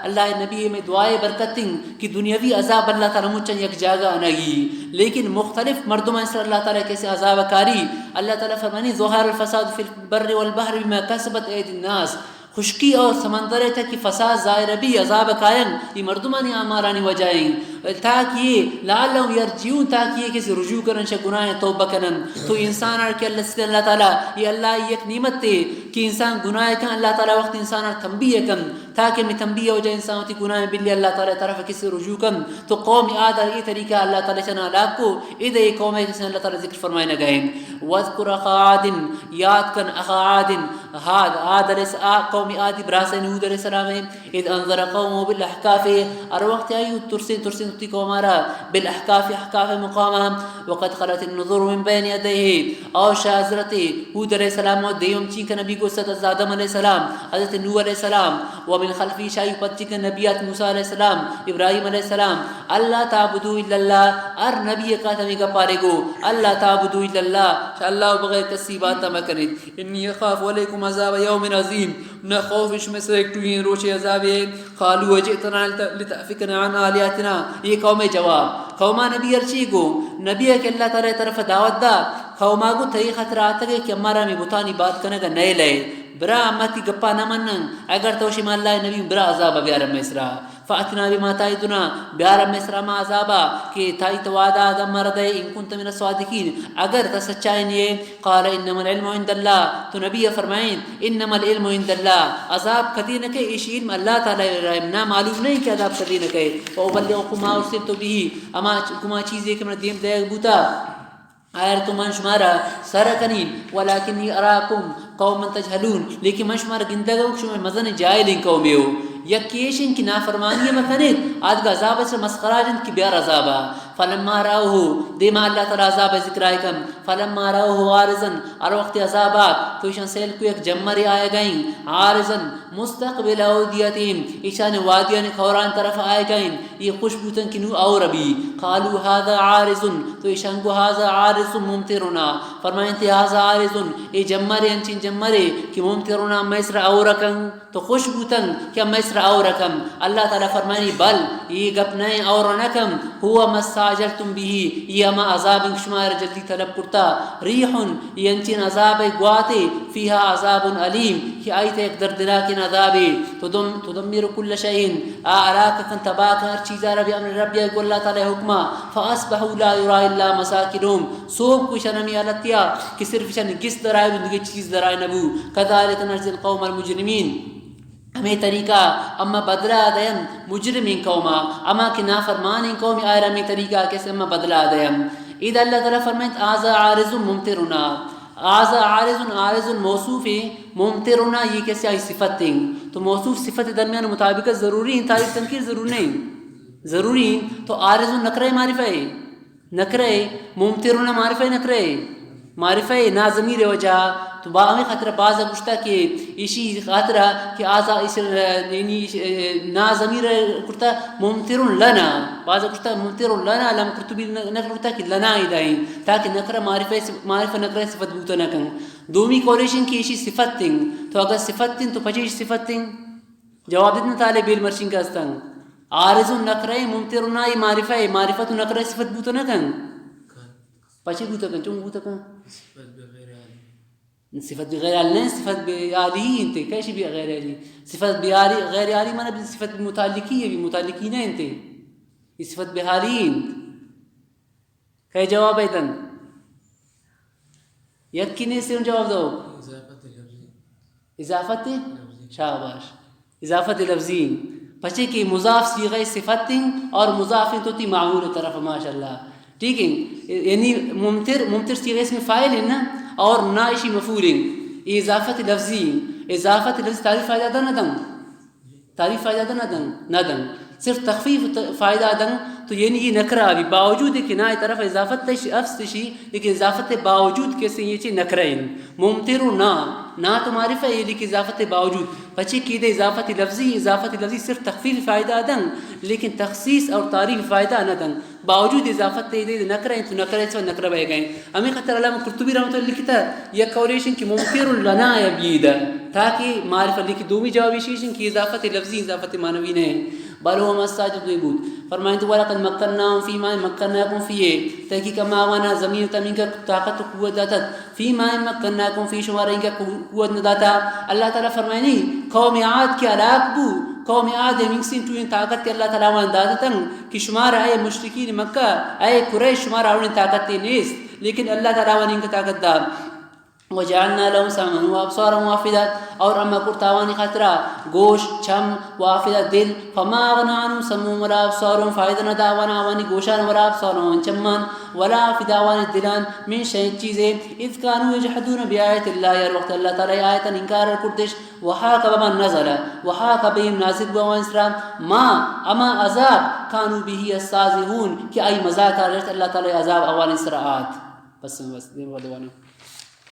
اللہ نبی میں دعائے برکتیں کہ دنیاوی عذاب اللہ تعالی مچن یک جاگا نگی لیکن مختلف مردمان سے اللہ تعالی کیسے عذاب کاری اللہ تعالی فرمانی ظہر الفساد فی البر والبحر بما کسبت اید الناس خشکی اور سمندر ہے کہ فساد ظاہر بھی عذاب قائم یہ مردمانی آمارانی وجائیں تاکہ یہ لعلہم یرجعون تاکہ یہ کسی رجوع کرن شا گناہ توبہ کرن تو انسان آر کہ اللہ تعالیٰ یہ اللہ یک نعمت تے کہ انسان گناہ کن اللہ تعالیٰ وقت انسان آر تنبیہ کن تاکہ میں تنبیہ ہو جائے انسان ہوتی گناہ بلی اللہ تعالیٰ طرف کسی رجوع کن تو قوم آدھر یہ طریقہ اللہ تعالیٰ چنا علاق کو ادھے یہ قوم ہے جس نے اللہ تعالیٰ ذکر فرمائے نہ گئے وَذْكُرَ اَخَا عَادٍ یاد کن اَخَا عَادٍ عاد قوم آدی براسین ہود علیہ السلام اذ انظر قوم بالاحقاف اور وقت آئی ترسین تی کو ہمارا بالاحقاف احقاف مقامہ وقد خلت النظر من بین یدیہ اور حضرت ہود علیہ السلام و دیوم چین کا نبی کو حضرت آدم علیہ السلام حضرت نوح علیہ السلام ومن خلفی شاہی پتی کا نبیات موسیٰ علیہ السلام ابراہیم علیہ السلام اللہ تعبدو الا اللہ ار نبی قاتمی کا پارے گو اللہ تعبدو الا اللہ شاء اللہ بغیر کسی بات نہ کریں انی اخاف علیکم عذاب یوم عظیم نہ خوف اس میں سے ایک ٹوین روچ عذاب ہے قالوا وجئتنا لتأفكنا عن آلیاتنا یہ قوم جواب قوما نبی ارچی کو نبی کہ اللہ تعالی طرف دعوت دا قوما کو تئی خطرات ہے کہ ہمارا میں بتانی بات کرنے کا نئے لے برا امتی گپا نہ منن اگر تو شما اللہ نبی برا عذاب بیار مصرا فاتنا بما تعدنا بیار مصرا ما عذابا کہ تائی تو وعدہ آدم مرد ہے ان کنت من الصادقین اگر تا سچائی نہیں قال انما العلم عند اللہ تو نبی فرمائیں انما العلم عند اللہ عذاب کدی نہ کہ اس علم اللہ تعالی رحم نہ معلوم نہیں کہ عذاب کدی نہ کہ وابلغکم ما ارسلت به اما کما چیزیں کہ میں دیم دے بوتا آئر تو من شمارا سرکنین ولیکنی اراکم قوم تجہلون لیکن من شمارا گندگو شما مزن جائلین قومیو یکیشن کی نافرمانی مکنیت آدھگا عذاب سے مسخراجن کی بیار عذابا فلما راؤہو دیما اللہ تعالی عذاب ذکر آئے کم فلما راؤہو عارضن اور وقت عذابات تو ایشان سیل کو ایک جمری آئے گئیں عارضن مستقبل اودیتیم ایشان وادیان خوران طرف آئے گئیں یہ خوشبوتن کنو اور ابھی قالو هذا عارضن تو ایشان کو هذا عارض ممترنا فرمائیں تے هذا عارضن یہ جمری انچین جمری کہ ممترنا میسر اورکن تو خوشبوتن کہ میسر اورکم اللہ تعالی فرمائنی بل یہ گپ نہیں اورنکم ہوا مساجلتم بھی یہ اما عذاب شمار جلدی طلب کرتا ریحن یہ انچین عذاب گواتے فیہا عذاب علیم کہ آئیت ایک دردناک عذاب تدمیر کل شئین آراککن تباک ہر چیزا ربی امر ربی کو اللہ تعالی حکمہ فاسبحوا لا یرا الا مساکنہم سوب کو شنمی علتیا کہ صرف شن گس درائے بندگی چیز درائے نبو کذالک نرزی القوم المجرمین ہمیں طریقہ اما بدلا دیم مجرمین قوما اما کی نافرمانی قومی آئر ہمیں طریقہ کیسے اما بدلا دیم اذا اللہ تعالیٰ فرمائیں آزا عارض ممترنا آزا عارض موصوف ممترنا یہ کیسے آئی صفت دیں تو موصوف صفت درمیان مطابقت ضروری ہیں، تعریف تنکیر ضروری نہیں ضروری ہیں. تو عارض نکرہ معرفہ ہے، نکرہ ممترون معرفہ نکرہ معرفہ نا ضمیر وجہ. تو باہمی خاطر بعض گشتہ کہ اسی خاطرہ کہ آزا اس یعنی نا ضمیر کرتا ممتر لنا، بعض گشتہ ممتر لنا لم قرطبی نقل کرتا کہ لنا ادائیں تاکہ نکرہ معرفہ نکرہ صفت بوتا نہ کن. دومی کولیشن کی اسی صفت تنگ، تو اگر صفت تنگ تو پچھے صفت تنگ جواب دیتنا طالب علم مرشن کا استنگ عارض نکرہ ممتر نائی معرفہ معرفت نکرہ صفت بوتا نہ کن پچھے بوتا کن چون بوتا کن صفت بغیر آلی نہیں، صفت بآلی ہی انتے کیسے بھی غیر آلی صفت غیر آلی مانا صفت متعلقی ہے بھی متعلقی نہیں انتے یہ صفت بحالی انت کئی جواب ہے تن یکی نے سے ان جواب دو اضافت شاباش اضافت لفظی پچھے کہ مضاف صیغہ صفت اور مضاف تو تی معمول طرف ماشاءاللہ ٹھیک ہے. یعنی ممتر صیغہ اس میں فاعل ہے نا اور نائشی مفعول ہے. اضافت لفظی اضافت لفظی تعریف فائدہ دا نہ دن تعریف فائدہ دا نہ دن صرف تخفیف فائدہ دن. تو یعنی یہ نکرہ بھی باوجود ہے کہ نہ طرف اضافت تشی افس تشی لیکن اضافت باوجود کیسے یہ چیز نکرہ ہیں ممتر نہ تو معرفہ ہے لیکن اضافت باوجود پچھے کی دے اضافت لفظی صرف تخفیف فائدہ دن لیکن تخصیص اور تعریف فائدہ نہ دن باوجود اضافت دے نکرہ ہیں تو نکرہ سے نکرہ بہ گئے. ہمیں خطر علامہ قرطبی رحمۃ اللہ لکھتا یا کولیشن کی ممتر لنا یبیدا تاکہ معرفہ لکھی دومی جوابی شیشن کی اضافت لفظی اضافت معنوی نے بل هو مساجد عبود فرمائیں تو ولقد مکناہم فی ما مکناکم فیہ تحقیق ما وانا زمین تمین کا طاقت و قوت داتا فی ما مکناکم فی شمار ان کا قوت نہ داتا. اللہ تعالیٰ فرمائیں نہیں قوم عاد کے علاق بو قوم عاد منگسین تو ان طاقت کے اللہ تعالیٰ وان داتا تن کہ شمار آئے مشرکین مکہ آئے قریش شمار آؤن طاقت نیست لیکن اللہ تعالیٰ وان ان کا طاقت دا. وجعلنا لهم سمعا وابصارا وافدا اور اما قرطاوانی خاطرہ گوش چھم وافدا دل فما اغنى عنهم سمعهم ولا ابصارهم فائدہ نہ داوانا وانی گوشان ولا ابصارهم چمان ولا افدا وانی دلان من شيء چیزیں اذ كانوا يجحدون بآیات اللہ یا وقت اللہ تعالی آیت انکار کردش وحاق بما نزل وحاق بهم نازل بوان اسلام ما اما عذاب كانوا به يستهزئون کہ ای مذاق اللہ تعالی عذاب اول اسرات. بس دین ودوانا